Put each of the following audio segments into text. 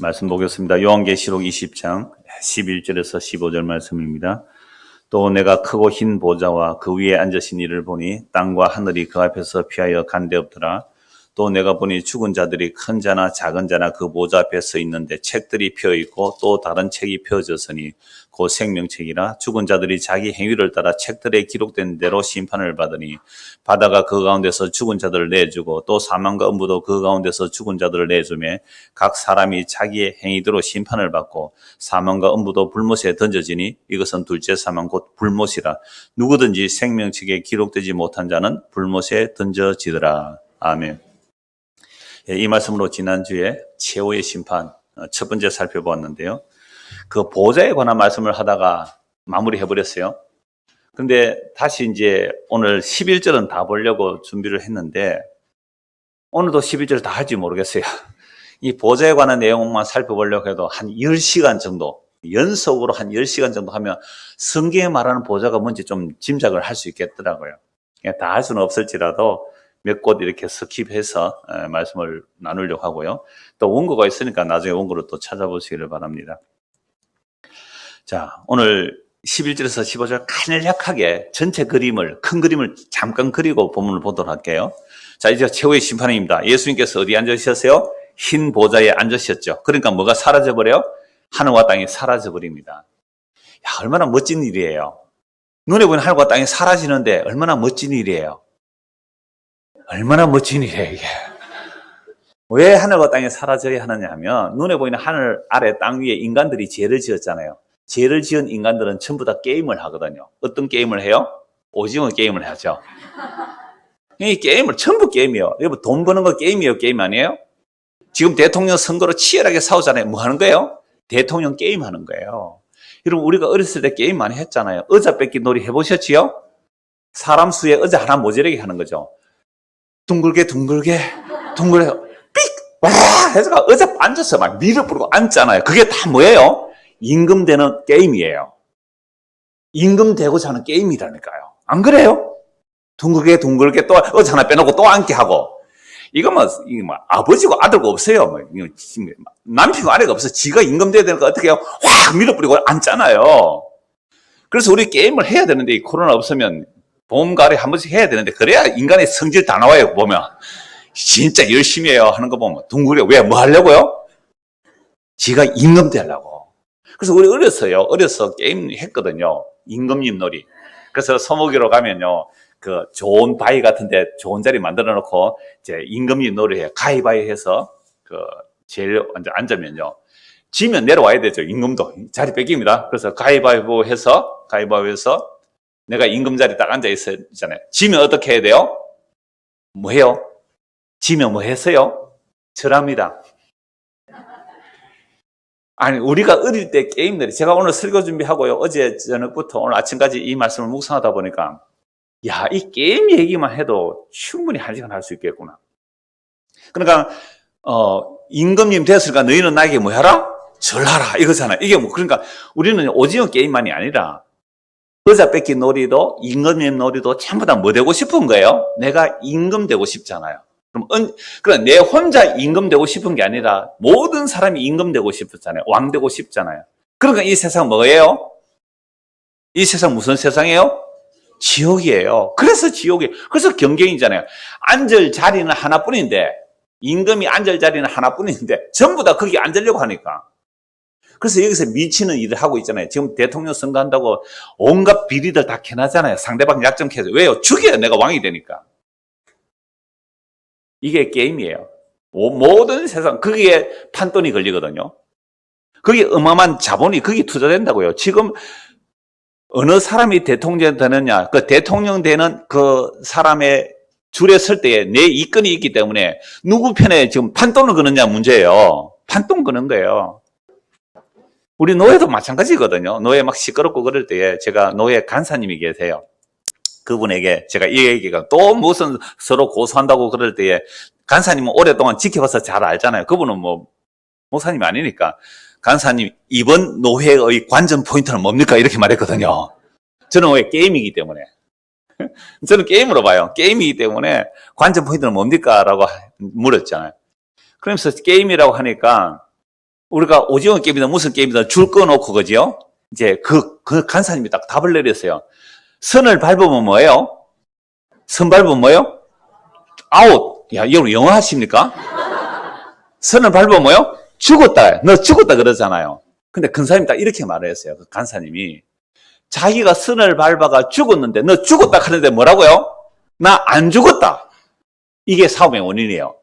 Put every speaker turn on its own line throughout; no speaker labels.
말씀 보겠습니다. 요한계시록 20장 11절에서 15절 말씀입니다. 또 내가 크고 흰 보좌와 그 위에 앉으신 이를 보니 땅과 하늘이 그 앞에서 피하여 간데 없더라. 또 내가 보니 죽은 자들이 큰 자나 작은 자나 그 보좌 앞에 서 있는데 책들이 펴 있고 또 다른 책이 펴졌으니 곧 생명책이라. 죽은 자들이 자기 행위를 따라 책들에 기록된 대로 심판을 받으니 바다가 그 가운데서 죽은 자들을 내주고 또 사망과 음부도 그 가운데서 죽은 자들을 내주매 각 사람이 자기의 행위대로 심판을 받고 사망과 음부도 불못에 던져지니 이것은 둘째 사망 곧 불못이라. 누구든지 생명책에 기록되지 못한 자는 불못에 던져지더라. 아멘. 이 말씀으로 지난주에 최후의 심판 첫 번째 살펴보았는데요. 그 보좌에 관한 말씀을 하다가 마무리해버렸어요. 근데 다시 이제 오늘 11절은 다 보려고 준비를 했는데 오늘도 11절 다 할지 모르겠어요. 이 보좌에 관한 내용만 살펴보려고 해도 한 10시간 정도, 연속으로 한 10시간 정도 하면 성경에 말하는 보좌가 뭔지 좀 짐작을 할 수 있겠더라고요. 다 할 수는 없을지라도 몇 곳 이렇게 스킵해서 말씀을 나누려고 하고요. 또 원고가 있으니까 나중에 원고를 또 찾아보시기를 바랍니다. 자, 오늘 11절에서 15절 간략하게 전체 그림을, 큰 그림을 잠깐 그리고 본문을 보도록 할게요. 자, 이제 최후의 심판입니다. 예수님께서 어디 앉으셨어요? 흰 보좌에 앉으셨죠. 그러니까 뭐가 사라져버려요? 하늘과 땅이 사라져버립니다. 야, 얼마나 멋진 일이에요. 눈에 보이는 하늘과 땅이 사라지는데 얼마나 멋진 일이에요. 얼마나 멋진 일이에요, 이게. 왜 하늘과 땅이 사라져야 하느냐 하면 눈에 보이는 하늘 아래 땅 위에 인간들이 죄를 지었잖아요. 죄를 지은 인간들은 전부 다 게임을 하거든요. 어떤 게임을 해요? 오징어 게임을 하죠. 이 게임을 전부 게임이에요. 여러분 돈 버는 거 게임이에요, 게임 아니에요? 지금 대통령 선거로 치열하게 싸우잖아요. 뭐 하는 거예요? 대통령 게임 하는 거예요. 여러분 우리가 어렸을 때 게임 많이 했잖아요. 의자 뺏기 놀이 해보셨지요? 사람 수에 의자 하나 모자라게 하는 거죠. 둥글게 삑! 와! 해서 의자 앉아서 막 밀어 뿌리고 앉잖아요. 그게 다 뭐예요? 임금 되는 게임이에요. 임금 되고자 하는 게임이라니까요. 안 그래요? 둥글게 또 의자 하나 빼놓고 또 앉게 하고. 이거 뭐 아버지고 아들고 없어요. 남편과 아내가 없어. 지가 임금 돼야 되니까 어떻게 해요? 확 밀어 뿌리고 앉잖아요. 그래서 우리 게임을 해야 되는데 이 코로나 없으면 봄, 가을에 한 번씩 해야 되는데 그래야 인간의 성질 다 나와요. 보면 진짜 열심히 해요 하는 거 보면 둥글게 왜 뭐 하려고요? 지가 임금 되려고. 그래서 우리 어려서 게임 했거든요. 임금님 놀이. 그래서 서목이로 가면요, 그 좋은 바위 같은데 좋은 자리 만들어 놓고 이제 임금님 놀이해 가위바위 해서 그 제일 먼저 앉으면요, 지면 내려와야 되죠. 임금도 자리 뺏깁니다. 그래서 가위바위보 해서 내가 임금 자리 딱 앉아 있잖아요. 지면 어떻게 해야 돼요? 뭐 해요? 지면 뭐 했어요? 절합니다. 아니, 우리가 어릴 때 게임들이, 제가 오늘 설교 준비하고요, 어제 저녁부터 오늘 아침까지 이 말씀을 묵상하다 보니까, 야, 이 게임 얘기만 해도 충분히 한 시간 할 수 있겠구나. 그러니까, 임금님 됐으니까 너희는 나에게 뭐 해라? 절하라. 이거잖아요. 이게 뭐, 그러니까 우리는 오징어 게임만이 아니라, 의자 뺏기 놀이도, 임금님 놀이도 전부 다 뭐 되고 싶은 거예요? 내가 임금 되고 싶잖아요. 그럼 내 혼자 임금 되고 싶은 게 아니라 모든 사람이 임금 되고 싶었잖아요. 왕 되고 싶잖아요. 그러니까 이 세상 뭐예요? 이 세상 무슨 세상이에요? 지옥이에요. 그래서 그래서 경쟁이잖아요. 앉을 자리는 하나뿐인데, 임금이 앉을 자리는 하나뿐인데 전부 다 거기 앉으려고 하니까. 그래서 여기서 미치는 일을 하고 있잖아요. 지금 대통령 선거한다고 온갖 비리들 다 캐나잖아요. 상대방 약점 캐서. 왜요? 죽여야 내가 왕이 되니까. 이게 게임이에요. 모든 세상, 거기에 판돈이 걸리거든요. 거기에 어마어마한 자본이 거기 투자된다고요. 지금 어느 사람이 대통령 되느냐, 그 대통령 되는 그 사람의 줄에 설 때에 내 이권이 있기 때문에 누구 편에 지금 판돈을 거느냐 문제예요. 판돈 거는 거예요. 우리 노예도 마찬가지거든요. 노예 막 시끄럽고 그럴 때에 제가 노예 간사님이 계세요. 그분에게 제가 이 얘기가 또 무슨 서로 고소한다고 그럴 때에 간사님은 오랫동안 지켜봐서 잘 알잖아요. 그분은 뭐 목사님이 아니니까 간사님 이번 노예의 관전 포인트는 뭡니까? 이렇게 말했거든요. 저는 왜 게임이기 때문에. 저는 게임으로 봐요. 게임이기 때문에 관전 포인트는 뭡니까? 라고 물었잖아요. 그러면서 게임이라고 하니까 우리가 오징어 게임이든 무슨 게임이든 줄 꺼놓고, 그죠? 이제 그 간사님이 딱 답을 내렸어요. 선을 밟으면 뭐예요? 선 밟으면 뭐예요? 아웃. 야, 여러분 영어 하십니까? 선을 밟으면 뭐예요? 죽었다. 너 죽었다 그러잖아요. 근데 근사님이 딱 이렇게 말했어요. 그 간사님이. 자기가 선을 밟아가 죽었는데 너 죽었다 하는데 뭐라고요? 나 안 죽었다. 이게 사업의 원인이에요.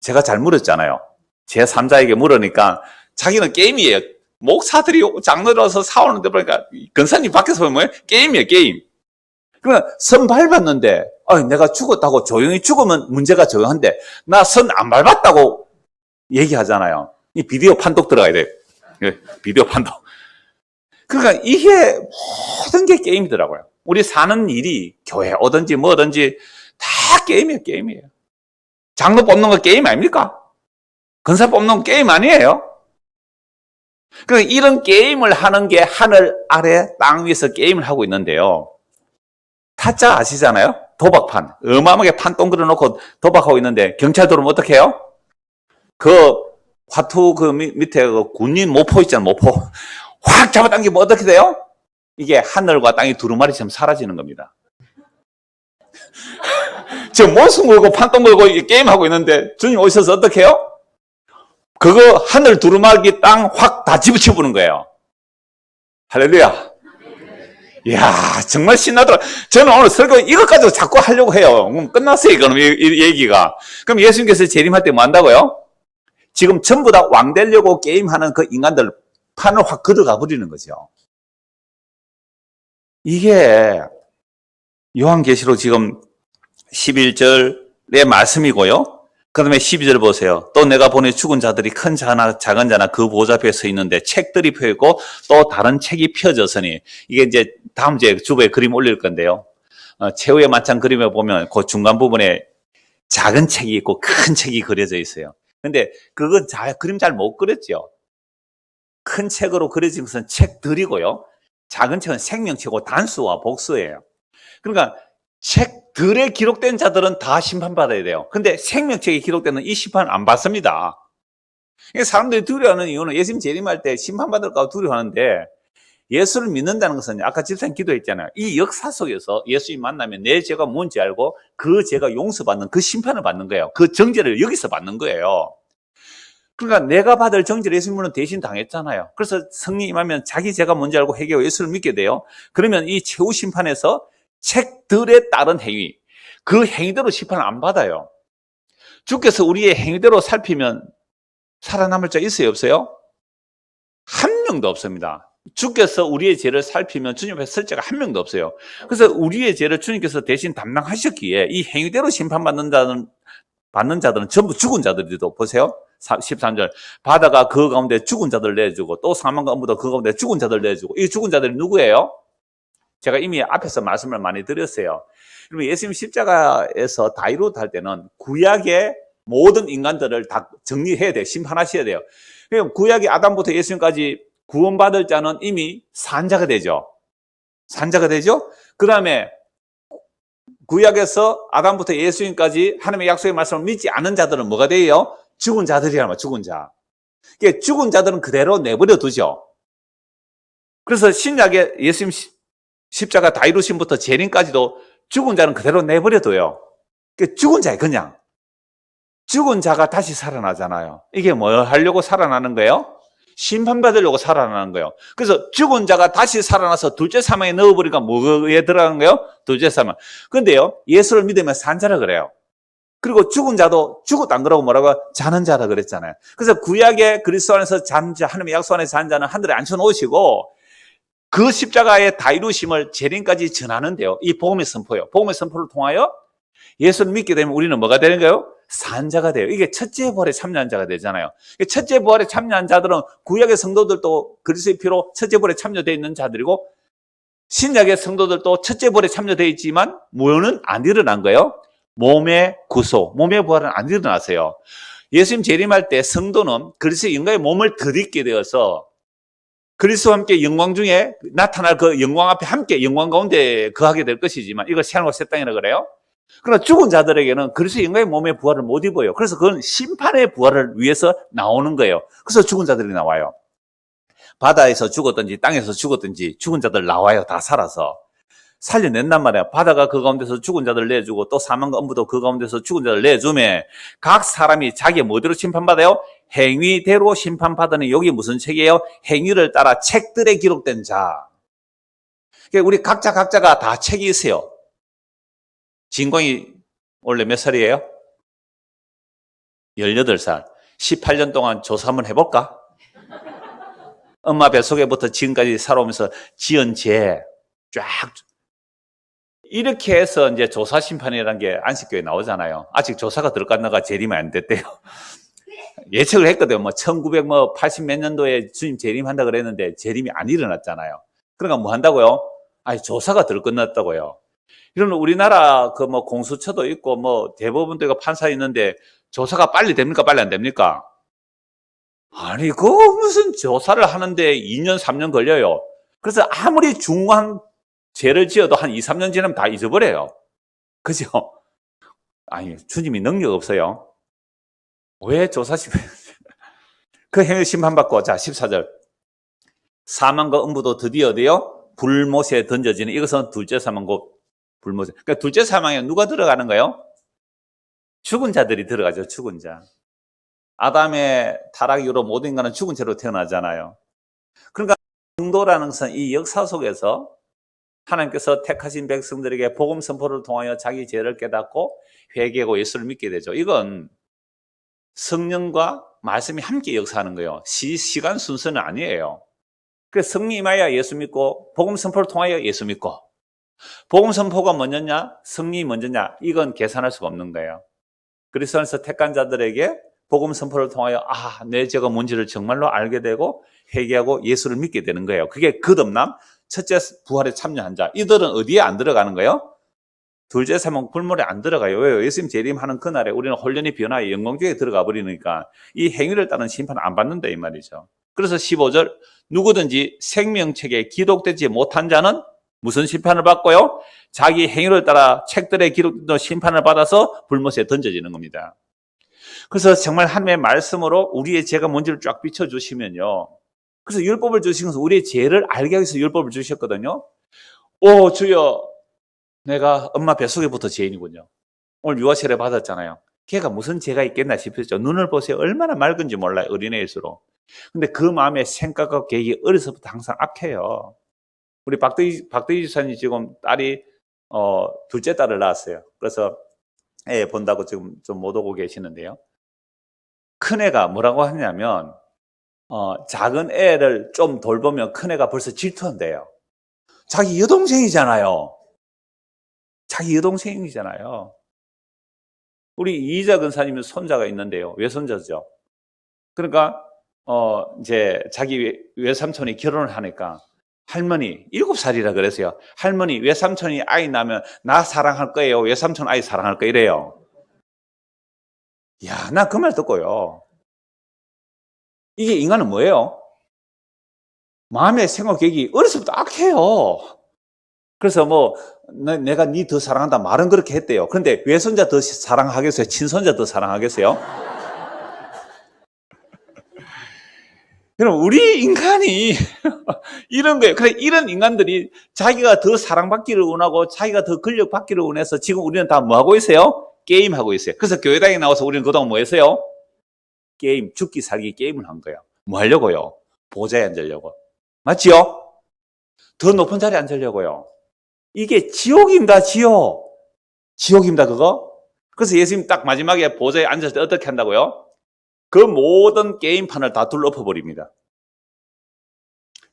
제가 잘 물었잖아요. 제 3자에게 물으니까 자기는 게임이에요. 목사들이 장로라서 사오는데 보니까 근사님 밖에서 보면 뭐예요? 게임이에요, 게임. 그러면 선 밟았는데 내가 죽었다고 조용히 죽으면 문제가 조용한데 나 선 안 밟았다고 얘기하잖아요. 이 비디오 판독 들어가야 돼요. 비디오 판독. 그러니까 이게 모든 게 게임이더라고요. 우리 사는 일이 교회 오든지 뭐든지 다 게임이에요, 게임이에요. 장로 뽑는 거 게임 아닙니까? 근사 뽑는 거 게임 아니에요? 그러니까 이런 게임을 하는 게 하늘 아래 땅 위에서 게임을 하고 있는데요. 타짜 아시잖아요? 도박판. 어마어마하게 판돈 그려놓고 도박하고 있는데 경찰 들어오면 어떻게 해요? 그 화투 그 밑에 그 군인 모포 있잖아요, 모포. 확 잡아당기면 어떻게 돼요? 이게 하늘과 땅이 두루마리처럼 사라지는 겁니다. 지금 목숨 걸고 판돈 걸고 게임하고 있는데 주님 오셔서 어떻게 해요? 그거 하늘 두루마리 땅 확 다 집어치우는 거예요. 할렐루야. 이야, 정말 신나더라. 저는 오늘 설교 이것 가지고 자꾸 하려고 해요. 그럼 끝났어요, 이거는, 이 얘기가. 그럼 예수님께서 재림할 때 뭐 한다고요? 지금 전부 다 왕 되려고 게임하는 그 인간들 판을 확 걷어가 버리는 거죠. 이게 요한계시록 지금 11절의 말씀이고요. 그 다음에 12절 보세요. 또 내가 보니 죽은 자들이 큰 자나 작은 자나 그 보좌 앞에 서 있는데 책들이 펴있고 또 다른 책이 펴졌으니 이게 이제 다음 주에 주보에 그림 올릴 건데요. 최후의 만찬 그림에 보면 그 중간 부분에 작은 책이 있고 큰 책이 그려져 있어요. 근데 그건 그림 잘 못 그렸죠. 큰 책으로 그려진 것은 책들이고요. 작은 책은 생명체고 단수와 복수예요. 그러니까 책들에 기록된 자들은 다 심판받아야 돼요. 근데 생명책에 기록되는 이 심판은 안 받습니다. 사람들이 두려워하는 이유는 예수님 재림할 때 심판받을까 두려워하는데 예수를 믿는다는 것은 아까 집사님 기도했잖아요. 이 역사 속에서 예수님 만나면 내 죄가 뭔지 알고 그 죄가 용서받는 그 심판을 받는 거예요. 그 정죄를 여기서 받는 거예요. 그러니까 내가 받을 정죄를 예수님은 대신 당했잖아요. 그래서 성령 임하면 자기 죄가 뭔지 알고 회개하고 예수를 믿게 돼요. 그러면 이 최후 심판에서 책들에 따른 행위, 그 행위대로 심판을 안 받아요. 주께서 우리의 행위대로 살피면 살아남을 자 있어요, 없어요? 한 명도 없습니다. 주께서 우리의 죄를 살피면 주님 앞에 설 자가 한 명도 없어요. 그래서 우리의 죄를 주님께서 대신 담당하셨기에 이 행위대로 심판받는 자들은 전부 죽은 자들이도 보세요. 13절 바다가 그 가운데 죽은 자들 내주고 또 사망과 엄무도 그 가운데 죽은 자들 내주고 이 죽은 자들이 누구예요? 제가 이미 앞에서 말씀을 많이 드렸어요. 그러면 예수님 십자가에서 다 이루어할 때는 구약의 모든 인간들을 다 정리해야 돼요. 심판하셔야 돼요. 그럼 구약의 아담부터 예수님까지 구원받을 자는 이미 산자가 되죠. 산자가 되죠. 그 다음에 구약에서 아담부터 예수님까지 하나님의 약속의 말씀을 믿지 않은 자들은 뭐가 돼요? 죽은 자들이란 말이에요. 죽은 자. 그러니까 죽은 자들은 그대로 내버려 두죠. 그래서 신약에 예수님 십자가 다 이루심부터 재림까지도 죽은 자는 그대로 내버려 둬요. 그러니까 죽은 자예요, 그냥. 죽은 자가 다시 살아나잖아요. 이게 뭘 하려고 살아나는 거예요? 심판받으려고 살아나는 거예요. 그래서 죽은 자가 다시 살아나서 둘째 사망에 넣어버리니까 뭐에 들어가는 거예요? 둘째 사망. 그런데요, 예수를 믿으면 산 자라 그래요. 그리고 죽은 자도 죽었다 안 그러고 뭐라고? 자는 자라 그랬잖아요. 그래서 구약의 그리스도 안에서 잔 자, 하나님의 약속 안에서 잔 자는 하늘에 앉혀놓으시고 그 십자가의 다 이루심을 재림까지 전하는데요. 이 복음의 선포예요. 복음의 선포를 통하여 예수를 믿게 되면 우리는 뭐가 되는 거예요? 산자가 돼요. 이게 첫째 부활에 참여한 자가 되잖아요. 첫째 부활에 참여한 자들은 구약의 성도들도 그리스도의 피로 첫째 부활에 참여되어 있는 자들이고 신약의 성도들도 첫째 부활에 참여되어 있지만 뭐는 안 일어난 거예요? 몸의 구속, 몸의 부활은 안 일어났어요. 예수님 재림할 때 성도는 그리스도의 영광의 몸을 들이게 되어서 그리스도와 함께 영광 중에 나타날 그 영광 앞에 함께 영광 가운데 거하게 될 것이지만 이걸 새하늘과 새 땅이라 그래요. 그러나 죽은 자들에게는 그래서 인간의 몸의 부활을 못 입어요. 그래서 그건 심판의 부활을 위해서 나오는 거예요. 그래서 죽은 자들이 나와요. 바다에서 죽었든지 땅에서 죽었든지 죽은 자들 나와요. 다 살아서. 살려낸단 말이야. 바다가 그 가운데서 죽은 자들 내주고 또 사망과 음부도 그 가운데서 죽은 자들 내주면 각 사람이 자기의 뭐대로 심판받아요? 행위대로 심판받으니 여기 무슨 책이에요? 행위를 따라 책들에 기록된 자. 그러니까 우리 각자가 다 책이 있어요. 진광이 원래 몇 살이에요? 18살. 18년 동안 조사 한번 해볼까? 엄마 뱃속에부터 지금까지 살아오면서 지은 죄 쫙 이렇게 해서 이제 조사 심판이라는 게 안식교에 나오잖아요. 아직 조사가 들어갔나가 재림이 안 됐대요. 예측을 했거든요. 뭐 1980 몇 년도에 주님 재림한다 그랬는데 재림이 안 일어났잖아요. 그러니까 뭐 한다고요? 아니 조사가 들어끝났다고요. 이러면 우리나라 그 뭐 공수처도 있고 뭐 대법원도 있고 판사 있는데 조사가 빨리 됩니까? 빨리 안 됩니까? 아니 그 무슨 조사를 하는데 2년 3년 걸려요. 그래서 아무리 중한 죄를 지어도 한 2, 3년 지나면 다 잊어버려요. 그죠? 아니 주님이 능력 없어요. 왜 조사심판 그 행위 심판받고 자 14절 사망과 음부도 드디어 어디요? 불못에 던져지는 이것은 둘째 사망 곧 불못에 그러니까 둘째 사망에 누가 들어가는 거예요? 죽은 자들이 들어가죠. 죽은 자. 아담의 타락 이후로 모든 인간은 죽은 채로 태어나잖아요. 그러니까 성도라는 것은 이 역사 속에서 하나님께서 택하신 백성들에게 복음 선포를 통하여 자기 죄를 깨닫고 회개하고 예수를 믿게 되죠. 이건 성령과 말씀이 함께 역사하는 거예요. 시간 순서는 아니에요. 그래서 성령 임하여 예수 믿고 복음 선포를 통하여 예수 믿고 복음 선포가 먼저냐 성령이 먼저냐 이건 계산할 수가 없는 거예요. 그리스도에서 택한 자들에게 복음 선포를 통하여 내 죄가 뭔지를 정말로 알게 되고 회개하고 예수를 믿게 되는 거예요. 그게 거듭남 첫째 부활에 참여한 자. 이들은 어디에 안 들어가는 거예요? 둘째 사망 불물에 안 들어가요. 왜요? 예수님 재림하는 그날에 우리는 혼련히 변화의 영광중에 들어가 버리니까 이 행위를 따른 심판 안 받는다 이 말이죠. 그래서 15절 누구든지 생명책에 기록되지 못한 자는 무슨 심판을 받고요? 자기 행위를 따라 책들에 기록된 심판을 받아서 불못에 던져지는 겁니다. 그래서 정말 하나님의 말씀으로 우리의 죄가 뭔지를 쫙 비춰주시면요. 그래서 율법을 주신 것은 우리의 죄를 알게 하기 위해서 율법을 주셨거든요. 오 주여 내가 엄마 뱃속에부터 죄인이군요. 오늘 유아 세례 받았잖아요. 걔가 무슨 죄가 있겠나 싶었죠. 눈을 보세요. 얼마나 맑은지 몰라요. 어린애일수록. 근데 그 마음의 생각과 계획이 어려서부터 항상 악해요. 우리 박대희 지사님 지금 딸이 둘째 딸을 낳았어요. 그래서 애 본다고 지금 좀 못 오고 계시는데요. 큰애가 뭐라고 하냐면 작은 애를 좀 돌보면 큰애가 벌써 질투한대요. 자기 여동생이잖아요. 자기 여동생이잖아요. 우리 이희자 근사님은 손자가 있는데요. 외손자죠. 그러니까 이제 자기 외삼촌이 결혼을 하니까 할머니 7살이라 그랬어요. 할머니 외삼촌이 아이 낳으면 나 사랑할 거예요. 외삼촌 아이 사랑할 거예요. 이래요. 야, 나 그 말 듣고요. 이게 인간은 뭐예요? 마음의 생각 계획이 어려서부터 악해요. 그래서 뭐 내가 니 더 사랑한다 말은 그렇게 했대요. 그런데 외손자 더 사랑하겠어요? 친손자 더 사랑하겠어요? 그럼 우리 인간이 이런 거예요. 그래 이런 인간들이 자기가 더 사랑받기를 원하고 자기가 더 권력받기를 원해서 지금 우리는 다 뭐 하고 있어요? 게임하고 있어요. 그래서 교회당에 나와서 우리는 그동안 뭐 했어요? 게임, 죽기 살기 게임을 한 거예요. 뭐 하려고요? 보좌에 앉으려고. 맞지요? 더 높은 자리에 앉으려고요. 이게 지옥입니다, 지옥. 지옥입니다, 그거. 그래서 예수님 딱 마지막에 보좌에 앉았을 때 어떻게 한다고요? 그 모든 게임판을 다 둘러엎어버립니다.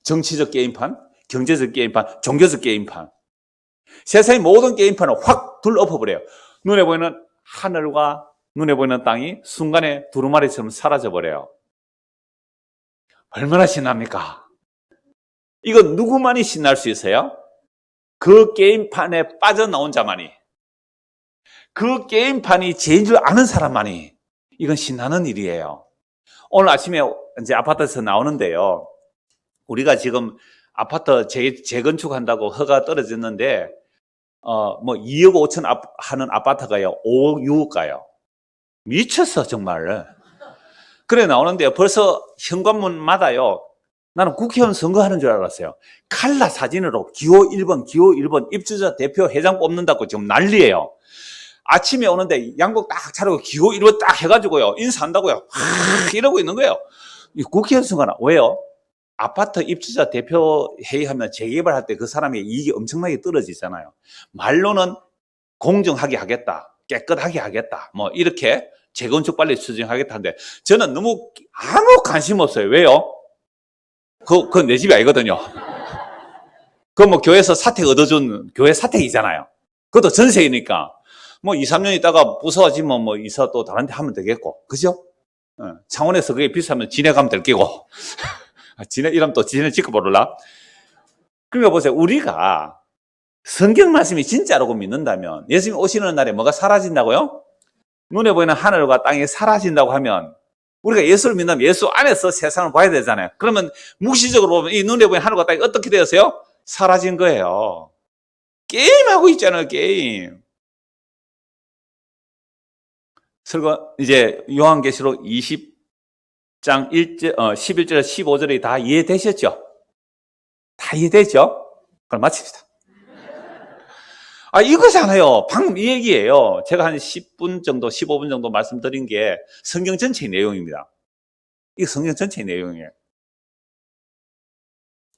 정치적 게임판, 경제적 게임판, 종교적 게임판. 세상의 모든 게임판을 확 둘러엎어버려요. 눈에 보이는 하늘과 눈에 보이는 땅이 순간에 두루마리처럼 사라져버려요. 얼마나 신납니까? 이거 누구만이 신날 수 있어요? 그 게임판에 빠져나온 자만이. 그 게임판이 죄인 줄 아는 사람만이. 이건 신나는 일이에요. 오늘 아침에 이제 아파트에서 나오는데요. 우리가 지금 아파트 재건축한다고 허가 떨어졌는데 뭐 2억 5천 하는 아파트가요, 5억 6억 가요. 미쳤어, 정말. 그래 나오는데 벌써 현관문마다요, 나는 국회의원 선거하는 줄 알았어요. 칼라 사진으로 기호 1번, 기호 1번 입주자 대표 회장 뽑는다고 지금 난리예요. 아침에 오는데 양복 딱 차리고 기호 1번 딱 해가지고요, 인사한다고요. 이러고 있는 거예요. 국회의원 선거나. 왜요? 아파트 입주자 대표 회의하면 재개발할 때 그 사람의 이익이 엄청나게 떨어지잖아요. 말로는 공정하게 하겠다, 깨끗하게 하겠다, 뭐 이렇게 재건축 빨리 추진하겠다는데 저는 너무 아무 관심 없어요. 왜요? 그건 내 집이 아니거든요. 그건 뭐 교회에서 사택 얻어준 교회 사택이잖아요. 그것도 전세이니까 뭐 2, 3년 있다가 부서지면 뭐 이사 또 다른 데 하면 되겠고, 그죠? 창원에서 그게 비싸면 진해 가면 될 끼고. 진해 이러면 또 진해 지켜보려나? 그러니까 보세요. 우리가 성경 말씀이 진짜라고 믿는다면 예수님 오시는 날에 뭐가 사라진다고요? 눈에 보이는 하늘과 땅이 사라진다고 하면 우리가 예수를 믿는다면 예수 안에서 세상을 봐야 되잖아요. 그러면 묵시적으로 보면 이 눈에 보이는 하늘과 땅이 어떻게 되었어요? 사라진 거예요. 게임하고 있잖아요, 게임. 이제 요한계시록 20장 11절, 15절이 다 이해되셨죠? 다 이해되죠? 그럼 마칩시다. 이거잖아요. 방금 이 얘기예요. 제가 한 10분 정도, 15분 정도 말씀드린 게 성경 전체의 내용입니다. 이게 성경 전체의 내용이에요.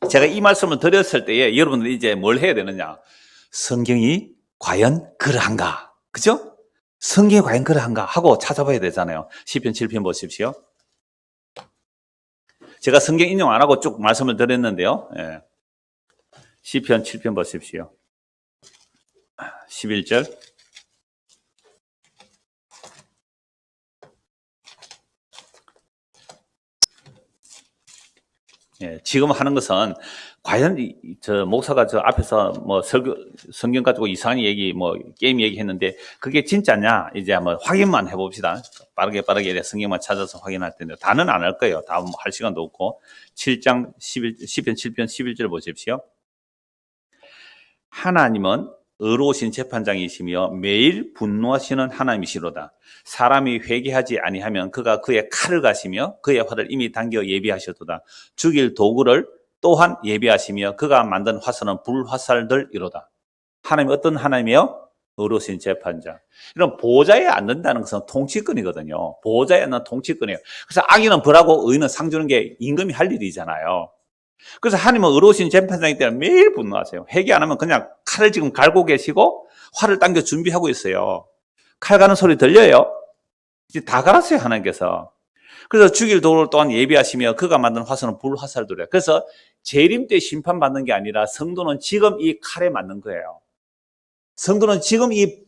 제가 이 말씀을 드렸을 때에 여러분들이 이제 뭘 해야 되느냐? 성경이 과연 그러한가? 그죠? 성경이 과연 그러한가? 하고 찾아봐야 되잖아요. 시편 7편 보십시오. 제가 성경 인용 안 하고 쭉 말씀을 드렸는데요. 예. 시편 7편 보십시오. 11절. 예, 지금 하는 것은 과연 저 목사가 저 앞에서 뭐 성경 가지고 이상한 얘기, 뭐 게임 얘기했는데 그게 진짜냐 이제 한번 확인만 해봅시다. 빠르게 성경만 찾아서 확인할 텐데 다는 안 할 거예요. 다 할 시간도 없고. 7장 10편 7편 11절 보십시오. 하나님은 의로우신 재판장이시며 매일 분노하시는 하나님이시로다. 사람이 회개하지 아니하면 그가 그의 칼을 가시며 그의 활을 이미 당겨 예비하셨도다. 죽일 도구를 또한 예비하시며 그가 만든 화살은 불화살들이로다. 하나님이 어떤 하나님이요? 의로우신 재판장. 이런 보좌에 앉는다는 것은 통치권이거든요. 보좌에 앉는 통치권이에요. 그래서 악인은 벌하고 의인은 상 주는 게 임금이 할 일이잖아요. 그래서 하나님은 의로우신 재판장이기 때문에 매일 분노하세요. 회개 안 하면 그냥 칼을 지금 갈고 계시고 활을 당겨 준비하고 있어요. 칼 가는 소리 들려요? 이제 다 갈았어요, 하나님께서. 그래서 죽일 도구를 또한 예비하시며 그가 만든 화살은 불화살들이에요. 그래서 재림 때 심판받는 게 아니라 성도는 지금 이 칼에 맞는 거예요. 성도는 지금 이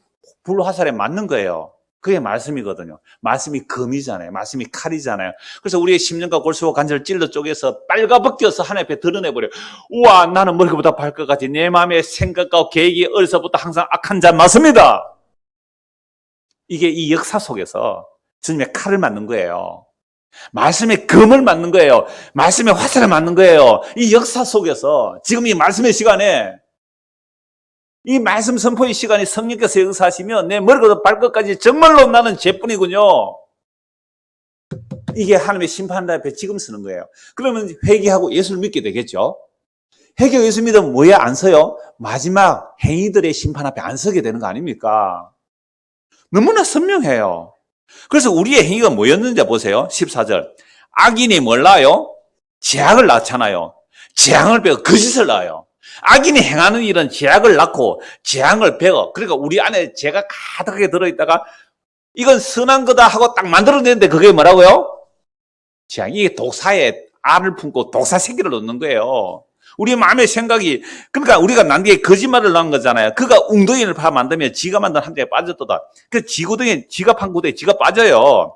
불화살에 맞는 거예요. 그게 말씀이거든요. 말씀이 금이잖아요. 말씀이 칼이잖아요. 그래서 우리의 심령과 골수와 관절을 찔러 쪼개서 빨가벗겨서 하나님 앞에 드러내버려요. 우와, 나는 머리부터 발끝까지 내 마음의 생각과 계획이 어려서부터 항상 악한 자 맞습니다. 이게 이 역사 속에서 주님의 칼을 맞는 거예요. 말씀의 금을 맞는 거예요. 말씀의 화살을 맞는 거예요. 이 역사 속에서 지금 이 말씀의 시간에 이 말씀 선포의 시간에 성령께서 역사하시면 내 머리부터 발끝까지 정말로 나는 죄뿐이군요. 이게 하나님의 심판대 앞에 지금 쓰는 거예요. 그러면 회개하고 예수를 믿게 되겠죠. 회개하고 예수 믿으면 뭐에 안 서요? 마지막 행위들의 심판 앞에 안 서게 되는 거 아닙니까? 너무나 선명해요. 그래서 우리의 행위가 뭐였는지 보세요. 14절. 악인이 뭘 낳아요? 죄악을 낳잖아요. 재앙을 빼고 거짓을 낳아요. 악인이 행하는 일은 죄악을 낳고 재앙을 배워. 그러니까 우리 안에 죄가 가득하게 들어있다가 이건 선한 거다 하고 딱 만들어내는데 그게 뭐라고요? 재앙. 이게 독사의 알을 품고 독사 새끼를 놓는 거예요. 우리 마음의 생각이, 그러니까 우리가 난디에 거짓말을 넣은 거잖아요. 그가 웅덩이를 파 만들면 지가 만든 함정에 빠졌도다. 그 지구덩이에 지가 판 구덩이에 지가 빠져요.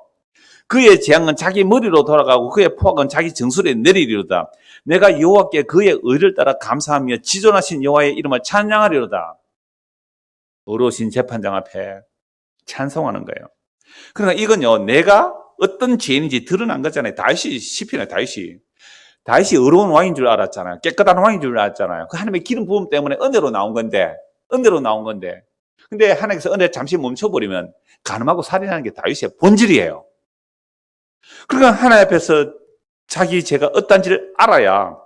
그의 재앙은 자기 머리로 돌아가고 그의 포악은 자기 정수리에 내리리로다. 내가 여호와께 그의 의를 따라 감사하며 지존하신 여호와의 이름을 찬양하리로다. 의로우신 재판장 앞에 찬송하는 거예요. 그러니까 이건요, 내가 어떤 죄인인지 드러난 거잖아요. 다윗이 시편에 다윗이 의로운 왕인 줄 알았잖아요. 깨끗한 왕인 줄 알았잖아요. 그 하나님의 기름 부음 때문에 은혜로 나온 건데 은혜로 나온 건데. 근데 하나님께서 은혜 잠시 멈춰버리면 간음하고 살인하는 게 다윗의 본질이에요. 그러니까 하나님 앞에서 자기 죄가 어떤지를 알아야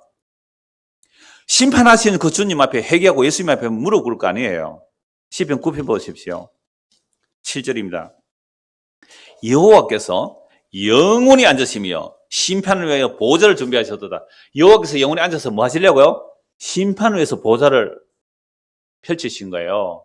심판하시는 그 주님 앞에 회개하고 예수님 앞에 무릎 꿇을 거 아니에요. 시편 9편 보십시오. 7절입니다. 여호와께서 영원히 앉으시며 심판을 위하여 보좌를 준비하셨도다. 여호와께서 영원히 앉아서 뭐 하시려고요? 심판을 위해서 보좌를 펼치신 거예요.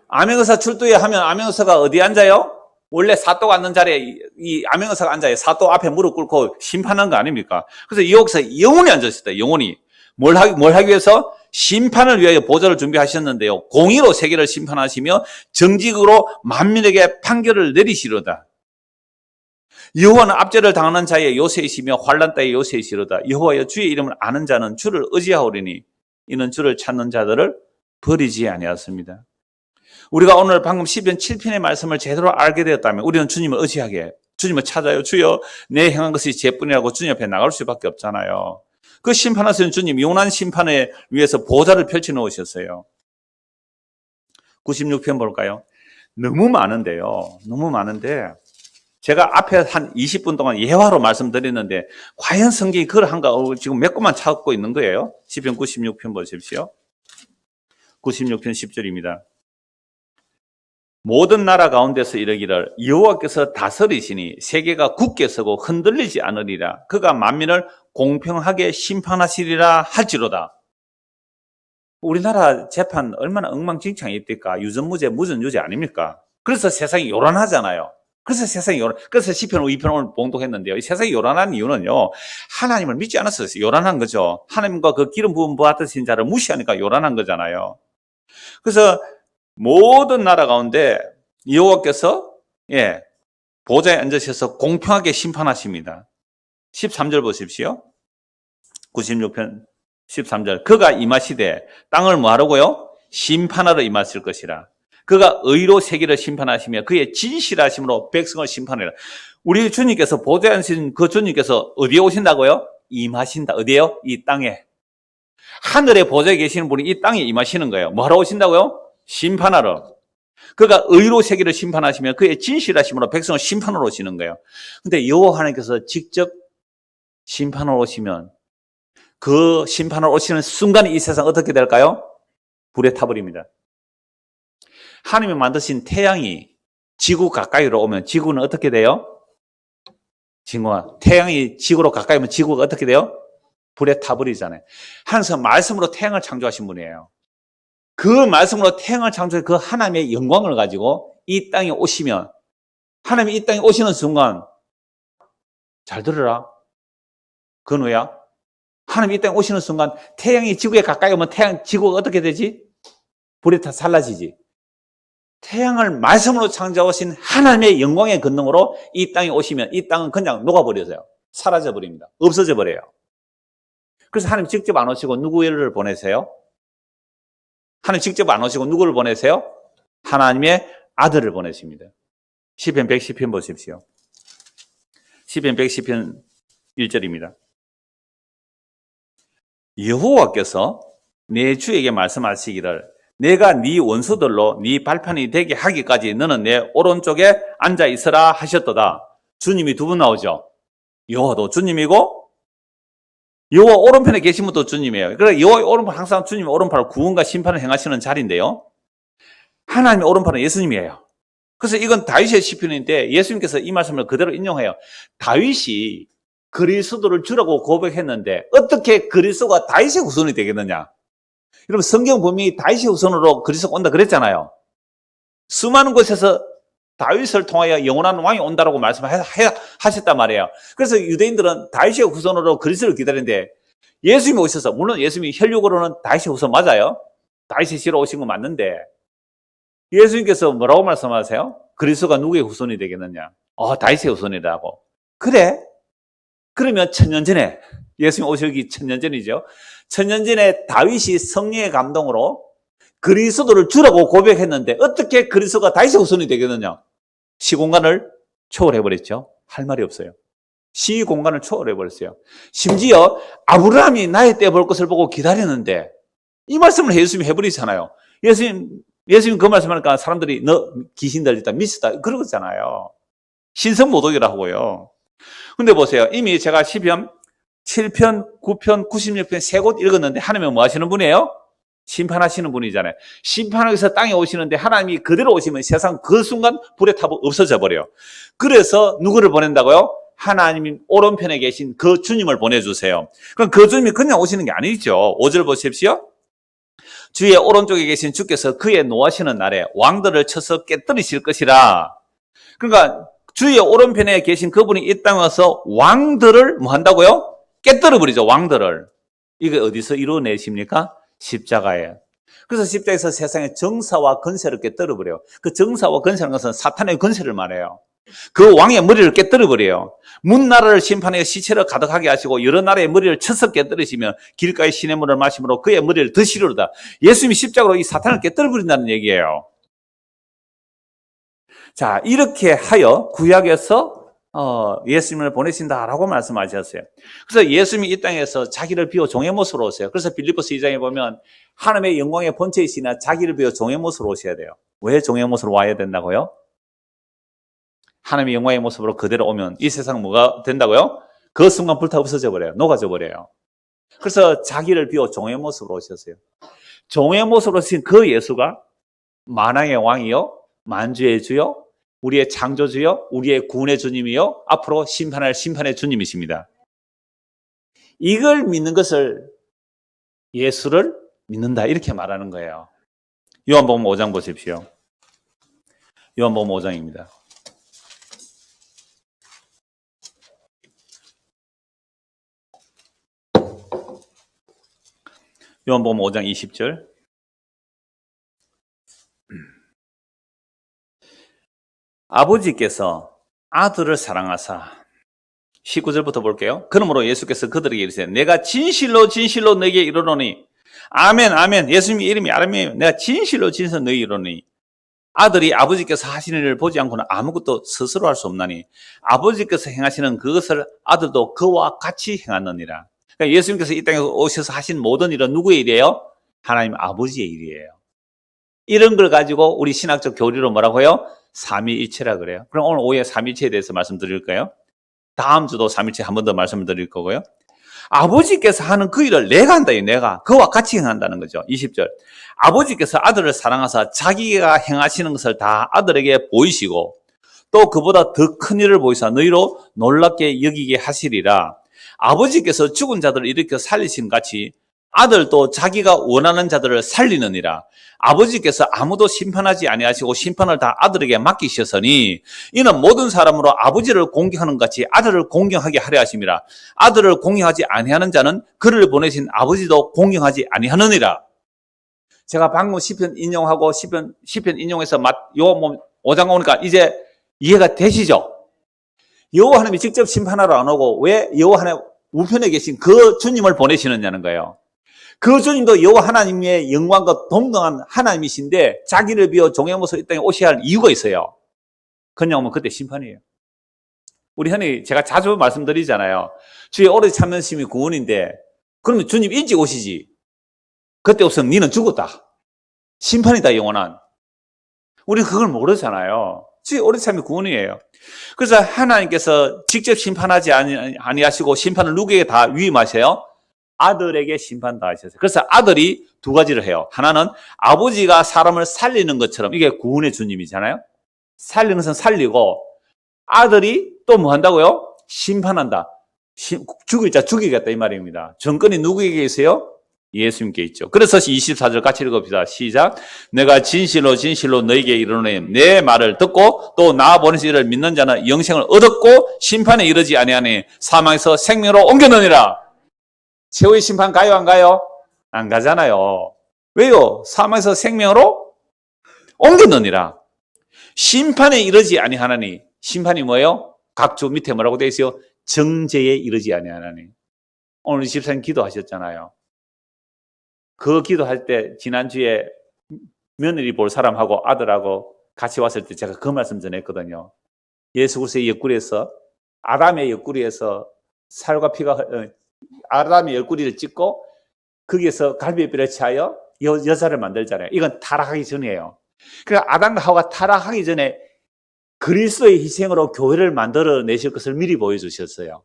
암행의사 출두에 하면 암행의사가 어디에 앉아요? 원래 사또가 앉는 자리에 이 암행의사가 앉아요. 사또 앞에 무릎 꿇고 심판한 거 아닙니까? 그래서 여기서 영원히 앉으셨다. 영원히. 뭘 하기 위해서? 심판을 위하여 보좌를 준비하셨는데요. 공의로 세계를 심판하시며 정직으로 만민에게 판결을 내리시로다. 여호와는 압제를 당하는 자의 요새이시며 환난 때의 요새이시로다. 여호와여 주의 이름을 아는 자는 주를 의지하오리니 이는 주를 찾는 자들을 버리지 아니하였습니다. 우리가 오늘 방금 시편 7편의 말씀을 제대로 알게 되었다면 우리는 주님을 의지하게, 주님을 찾아요. 주여 내 행한 것이 죄뿐이라고 주님 앞에 나갈 수밖에 없잖아요. 그 심판하시는 주님, 영원한 심판에 위해서 보좌를 펼쳐놓으셨어요. 96편 볼까요? 너무 많은데요. 너무 많은데 제가 앞에 한 20분 동안 예화로 말씀드렸는데 과연 성경이 그러한가 지금 몇 곳만 찾고 있는 거예요. 시편 96편 보십시오. 96편 10절입니다. 모든 나라 가운데서 이르기를 여호와께서 다스리시니 세계가 굳게 서고 흔들리지 않으리라. 그가 만민을 공평하게 심판하시리라 할지로다. 우리나라 재판 얼마나 엉망진창입니까? 유전무죄, 무전유죄 아닙니까? 그래서 세상이 요란하잖아요. 그래서 시편 2편 오늘 봉독했는데요. 이 세상이 요란한 이유는요, 하나님을 믿지 않았어요. 요란한 거죠. 하나님과 그 기름 부음 받으신 자를 무시하니까 요란한 거잖아요. 그래서 모든 나라 가운데 여호와께서 보좌에 앉으셔서 공평하게 심판하십니다. 13절 보십시오. 96편 13절. 그가 임하시되 땅을 뭐하라고요? 심판하러 임하실 것이라. 그가 의로 세계를 심판하시며 그의 진실하심으로 백성을 심판하리라. 우리 주님께서 보좌에 앉으신 그 주님께서 어디에 오신다고요? 임하신다. 어디에요? 이 땅에. 하늘에 보좌에 계시는 분이 이 땅에 임하시는 거예요. 뭐하러 오신다고요? 심판하러. 그가 의로 세계를 심판하시며 그의 진실하심으로 백성을 심판하러 오시는 거예요. 근데 여호와 하나님께서 직접 심판하러 오시면 그 심판하러 오시는 순간 이 세상 어떻게 될까요? 불에 타버립니다. 하나님이 만드신 태양이 지구 가까이로 오면 지구는 어떻게 돼요? 태양이 지구로 가까이 오면 지구가 어떻게 돼요? 불에 타버리잖아요. 하나님께서 말씀으로 태양을 창조하신 분이에요. 그 말씀으로 태양을 창조해 그 하나님의 영광을 가지고 이 땅에 오시면 하나님이 이 땅에 오시는 순간 잘 들으라. 근우야. 하나님이 이 땅에 오시는 순간 태양이 지구에 가까이 오면 지구가 어떻게 되지? 불에 타 살라지지. 태양을 말씀으로 창조하신 하나님의 영광의 권능으로 이 땅에 오시면 이 땅은 그냥 녹아버려서요. 사라져버립니다. 없어져 버려요. 그래서 하나님 직접 안 오시고 누구를 보내세요? 하나님 직접 안 오시고 누구를 보내세요? 하나님의 아들을 보내십니다. 시편 110편 보십시오. 시편 110편 1절입니다. 여호와께서 내 주에게 말씀하시기를 내가 네 원수들로 네 발판이 되게 하기까지 너는 내 오른쪽에 앉아 있으라 하셨도다. 주님이 두 분 나오죠. 여호와도 주님이고 여호와 오른편에 계신 분도 주님이에요. 그래서 여호와의 오른편 항상 주님의 오른팔은 구원과 심판을 행하시는 자리인데요. 하나님의 오른팔은 예수님이에요. 그래서 이건 다윗의 시편인데 예수님께서 이 말씀을 그대로 인용해요. 다윗이 그리스도를 주라고 고백했는데 어떻게 그리스도가 다윗의 후손이 되겠느냐? 여러분 성경 분명히 다윗의 후손으로 그리스도가 온다 그랬잖아요. 수많은 곳에서 다윗을 통하여 영원한 왕이 온다라고 말씀하셨단 말이에요. 그래서 유대인들은 다윗의 후손으로 그리스도를 기다리는데 예수님이 오셔서 물론 예수님이 혈육으로는 다윗의 후손 맞아요. 다윗의 씨로 오신 거 맞는데 예수님께서 뭐라고 말씀하세요? 그리스도가 누구의 후손이 되겠느냐? 다윗의 후손이라고. 그래? 그러면 천년 전에 예수님 오시기 천년 전이죠. 천년 전에 다윗이 성령의 감동으로 그리스도를 주라고 고백했는데 어떻게 그리스도가 다윗의 후손이 되겠느냐? 시공간을 초월해버렸죠. 할 말이 없어요. 시공간을 초월해버렸어요. 심지어 아브라함이 나의 때 볼 것을 보고 기다리는데 이 말씀을 예수님이 해버리잖아요. 예수님 그 말씀하니까 사람들이 너 귀신 들렸다, 미쳤다, 그러잖아요. 신성모독이라 하고요. 근데 보세요. 이미 제가 시편 7편, 9편, 96편 세 곳 읽었는데 하나님은 뭐 하시는 분이에요? 심판하시는 분이잖아요. 심판하기 위해서 땅에 오시는데 하나님이 그대로 오시면 세상 그 순간 불의 탑은 없어져 버려요. 그래서 누구를 보낸다고요? 하나님 오른편에 계신 그 주님을 보내주세요. 그럼 그 주님이 그냥 오시는 게 아니죠. 5절 보십시오. 주의 오른쪽에 계신 주께서 그의 노하시는 날에 왕들을 쳐서 깨뜨리실 것이라. 그러니까 주의 오른편에 계신 그분이 이 땅에 와서 왕들을 뭐 한다고요? 깨뜨려 버리죠. 왕들을. 이게 어디서 이루어내십니까? 십자가에. 그래서 십자가에서 세상의 정사와 권세를 깨뜨려 버려요. 그 정사와 권세라는 것은 사탄의 권세를 말해요. 그 왕의 머리를 깨뜨려 버려요. 문나라를 심판해 시체를 가득하게 하시고 여러 나라의 머리를 쳐서 깨뜨리시면 길가의 시냇물을 마심으로 그의 머리를 드시리로다. 예수님이 십자가로 이 사탄을 깨뜨려 버린다는 얘기예요. 자, 이렇게 하여 구약에서 예수님을 보내신다라고 말씀하셨어요. 그래서 예수님이 이 땅에서 자기를 비워 종의 모습으로 오세요. 그래서 빌립보서 2장에 보면 하나님의 영광의 본체이시나 자기를 비워 종의 모습으로 오셔야 돼요. 왜 종의 모습으로 와야 된다고요? 하나님의 영광의 모습으로 그대로 오면 이 세상 뭐가 된다고요? 그 순간 불타 없어져 버려요. 녹아져 버려요. 그래서 자기를 비워 종의 모습으로 오셨어요. 종의 모습으로 오신 그 예수가 만왕의 왕이요, 만주의 주요, 우리의 창조주요, 우리의 구원의 주님이요, 앞으로 심판할 심판의 주님이십니다. 이걸 믿는 것을 예수를 믿는다 이렇게 말하는 거예요. 요한복음 5장 보십시오. 요한복음 5장입니다. 요한복음 5장 20절. 아버지께서 아들을 사랑하사 19절부터 볼게요. 그러므로 예수께서 그들에게 이르시되 내가 진실로 진실로 너에게 이르노니 아멘 아멘. 예수님의 이름이 아멘이에요. 내가 진실로 진실로 너에게 이르노니 아들이 아버지께서 하시는 일을 보지 않고는 아무것도 스스로 할 수 없나니 아버지께서 행하시는 그것을 아들도 그와 같이 행하느니라. 그러니까 예수님께서 이 땅에 오셔서 하신 모든 일은 누구의 일이에요? 하나님 아버지의 일이에요. 이런 걸 가지고 우리 신학적 교리로 뭐라고요? 삼위일체라 그래요. 그럼 오늘 오후에 삼위일체에 대해서 말씀드릴까요? 다음 주도 삼위일체 한 번 더 말씀을 드릴 거고요. 아버지께서 하는 그 일을 내가 한다. 내가 그와 같이 행한다는 거죠. 20절. 아버지께서 아들을 사랑하사 자기가 행하시는 것을 다 아들에게 보이시고 또 그보다 더 큰 일을 보이사 너희로 놀랍게 여기게 하시리라. 아버지께서 죽은 자들을 일으켜 살리신 같이 아들도 자기가 원하는 자들을 살리느니라. 아버지께서 아무도 심판하지 아니하시고 심판을 다 아들에게 맡기셨으니 이는 모든 사람으로 아버지를 공경하는 같이 아들을 공경하게 하려 하심이라. 아들을 공경하지 아니하는 자는 그를 보내신 아버지도 공경하지 아니하느니라. 제가 방금 시편 인용하고 시편 인용해서 요한복음 5장 오니까 이제 이해가 되시죠? 여호와 하나님이 직접 심판하러 안 오고 왜 여호와 하나님 우편에 계신 그 주님을 보내시느냐는 거예요. 그 주님도 여호와 하나님의 영광과 동등한 하나님이신데 자기를 비워 종의 모습으로 이 땅에 오셔야 할 이유가 있어요. 그냥 오면 그때 심판이에요. 우리 흔히 제가 자주 말씀드리잖아요. 주의 오래 참는 심이 구원인데 그러면 주님 일찍 오시지. 그때 없으면 니는 죽었다. 심판이다 영원한. 우리는 그걸 모르잖아요. 주의 오래 참이 구원이에요. 그래서 하나님께서 직접 심판하지 아니하시고 심판을 누구에게 다 위임하세요? 아들에게 심판 다 하셨어요. 그래서 아들이 두 가지를 해요. 하나는 아버지가 사람을 살리는 것처럼 이게 구원의 주님이잖아요. 살리는 것은 살리고 아들이 또 뭐 한다고요? 심판한다. 죽일 자 죽이겠다 이 말입니다. 정권이 누구에게 있어요? 예수님께 있죠. 그래서 24절 같이 읽어봅시다. 시작. 내가 진실로 진실로 너에게 이르노니 내 말을 듣고 또 나 보내신 이를 믿는 자는 영생을 얻었고 심판에 이르지 아니하니 사망에서 생명으로 옮겨놓으니라. 최후의 심판 가요 안 가요? 안 가잖아요. 왜요? 사망에서 생명으로 옮겨놓으니라. 심판에 이르지 아니하나니 심판이 뭐예요? 각주 밑에 뭐라고 되어 있어요? 정죄에 이르지 아니하나니. 오늘 집사님 기도하셨잖아요. 그 기도할 때 지난주에 며느리 볼 사람하고 아들하고 같이 왔을 때 제가 그 말씀 전했거든요. 예수 그리스도의 옆구리에서 아담의 옆구리에서 살과 피가 아담의 옆구리를 찢고 거기에서 갈비뼈를 취하여 여자를 만들잖아요. 이건 타락하기 전이에요. 그러니까 아담과 하와가 타락하기 전에 그리스도의 희생으로 교회를 만들어내실 것을 미리 보여주셨어요.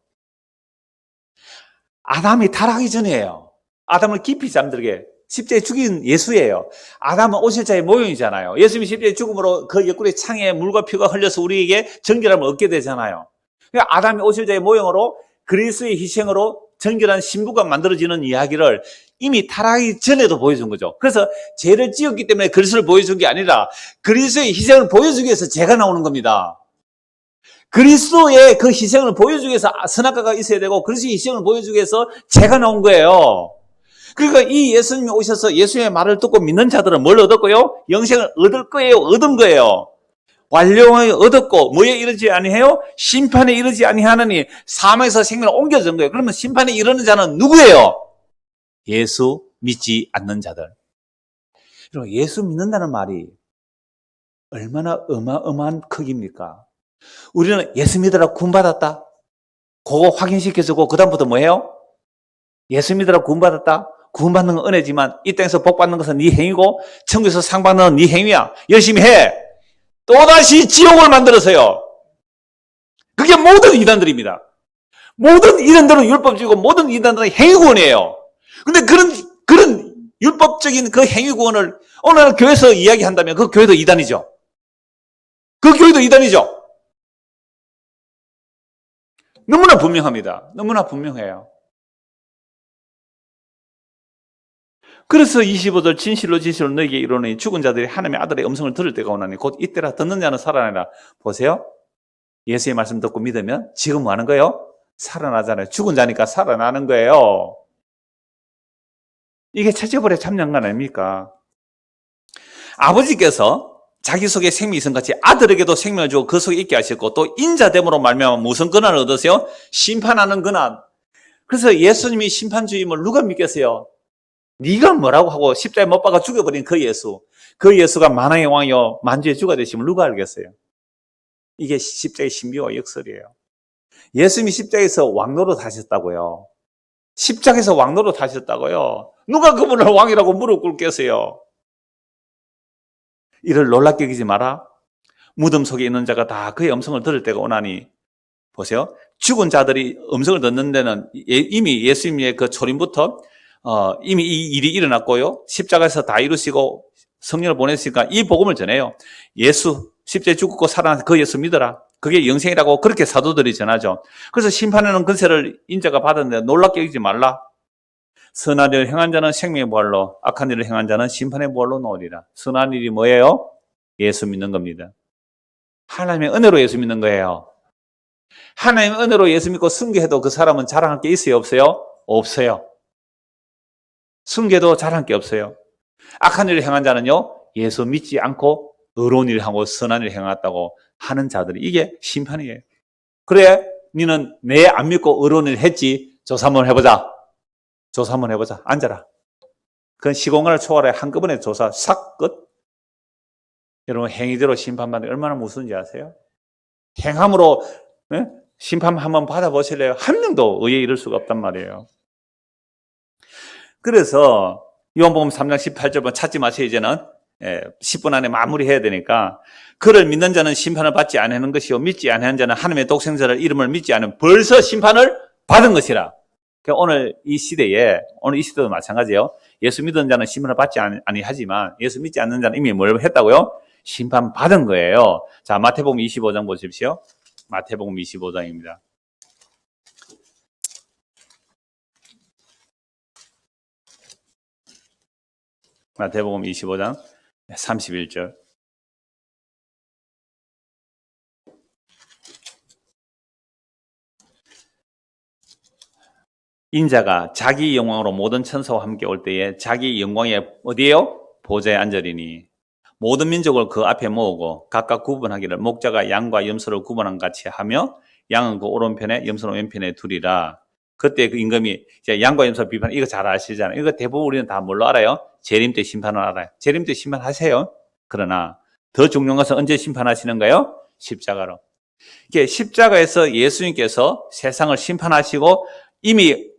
아담이 타락하기 전이에요. 아담을 깊이 잠들게 십자가에 죽인 예수예요. 아담은 오실자의 모형이잖아요. 예수님이 십자가에 죽음으로 그 옆구리 창에 물과 피가 흘려서 우리에게 정결함을 얻게 되잖아요. 그러니까 아담이 오실자의 모형으로 그리스도의 희생으로 정결한 신부가 만들어지는 이야기를 이미 타락하기 전에도 보여준 거죠. 그래서 죄를 지었기 때문에 그리스도를 보여준 게 아니라 그리스도의 희생을 보여주기 위해서 죄가 나오는 겁니다. 그리스도의 그 희생을 보여주기 위해서 선악과가 있어야 되고 그리스도의 희생을 보여주기 위해서 죄가 나온 거예요. 그러니까 이 예수님이 오셔서 예수님의 말을 듣고 믿는 자들은 뭘 얻었고요? 영생을 얻을 거예요. 얻은 거예요. 완료하여 얻었고 뭐에 이르지 아니해요? 심판에 이르지 아니하느니 사망에서 생명을 옮겨준 거예요. 그러면 심판에 이르는 자는 누구예요? 예수 믿지 않는 자들. 그리고 예수 믿는다는 말이 얼마나 어마어마한 크기입니까? 우리는 예수 믿으라 구원받았다. 그거 확인시켜주고 그 다음부터 뭐예요? 예수 믿으라 구원받았다. 구원받는 건 은혜지만 이 땅에서 복받는 것은 네 행위고 천국에서 상 받는 건 네 행위야. 열심히 해. 또다시 지옥을 만들어서요. 그게 모든 이단들입니다. 모든 이단들은 율법적이고 모든 이단들은 행위구원이에요. 근데 그런 율법적인 그 행위구원을 오늘 교회에서 이야기한다면 그 교회도 이단이죠. 그 교회도 이단이죠. 너무나 분명합니다. 너무나 분명해요. 그래서 25절 진실로 너에게 이르노니 죽은 자들이 하나님의 아들의 음성을 들을 때가 오나니 곧 이때라 듣는 자는 살아나리라. 보세요. 예수의 말씀 듣고 믿으면 지금 뭐 하는 거예요? 살아나잖아요. 죽은 자니까 살아나는 거예요. 이게 첫째벌의 참양간 아닙니까? 아버지께서 자기 속에 생명이 있은 같이 아들에게도 생명을 주고 그 속에 있게 하셨고 또 인자됨으로 말미암아 무슨 권한을 얻으세요? 심판하는 권한. 그래서 예수님이 심판주임을 누가 믿겠어요? 네가 뭐라고 하고 십자가에 못 박아 죽여버린 그 예수. 그 예수가 만왕의 왕이요 만주의 주가 되심을 누가 알겠어요? 이게 십자가의 신비와 역설이에요. 예수님이 십자가에서 왕노릇 하셨다고요. 십자가에서 왕노릇 하셨다고요. 누가 그분을 왕이라고 무릎 꿇겠어요? 이를 놀랍게 여기지 마라. 무덤 속에 있는 자가 다 그의 음성을 들을 때가 오나니. 보세요. 죽은 자들이 음성을 듣는 데는 이미 예수님의 그 초림부터 이미 이 일이 일어났고요. 십자가에서 다 이루시고 성령을 보냈으니까 이 복음을 전해요. 예수 십자가에 죽고 살아난 그 예수 믿어라. 그게 영생이라고 그렇게 사도들이 전하죠. 그래서 심판하는 권세를 인자가 받았는데 놀랍게 여기지 말라. 선한 일을 행한 자는 생명의 부활로, 악한 일을 행한 자는 심판의 부활로 놓으리라. 선한 일이 뭐예요? 예수 믿는 겁니다. 하나님의 은혜로 예수 믿는 거예요. 하나님의 은혜로 예수 믿고 순교해도 그 사람은 자랑할 게 있어요? 없어요? 없어요. 순교도 자랑할 게 없어요. 악한 일을 행한 자는요, 예수 믿지 않고 의로운 일을 하고 선한 일을 행했다고 하는 자들이 이게 심판이에요. 그래, 너는 내 안 믿고 의로운 일을 했지. 조사 한번 해보자. 조사 한번 해보자. 앉아라. 그건 시공간을 초월해 한꺼번에 조사 싹 끝. 여러분 행위대로 심판받는 게 얼마나 무서운지 아세요? 행함으로 심판 한번 받아보실래요? 한 명도 의에 이를 수가 없단 말이에요. 그래서 요한복음 3장 18절만 찾지 마세요. 이제는 10분 안에 마무리해야 되니까 그를 믿는 자는 심판을 받지 않는 것이요 믿지 않는 자는 하나님의 독생자를 이름을 믿지 않으면 벌써 심판을 받은 것이라. 그러니까 오늘 이 시대도 마찬가지예요. 예수 믿는 자는 심판을 받지 아니하지만 예수 믿지 않는 자는 이미 뭘 했다고요? 심판 받은 거예요. 자, 마태복음 25장 보십시오. 마태복음 25장입니다. 마태복음 25장 31절. 인자가 자기 영광으로 모든 천사와 함께 올 때에 자기 영광의 어디에요? 보좌에 앉으리니 모든 민족을 그 앞에 모으고 각각 구분하기를 목자가 양과 염소를 구분한 같이 하며 양은 그 오른편에 염소는 왼편에 두리라. 그때 그 임금이 이제 양과 염소 비판 이거 잘 아시잖아요. 이거 대부분 우리는 다 뭘로 알아요? 재림 때 심판을 알아요. 재림 때 심판하세요. 그러나 더 중요한 것은 언제 심판하시는가요? 십자가로. 이게 십자가에서 예수님께서 세상을 심판하시고 이미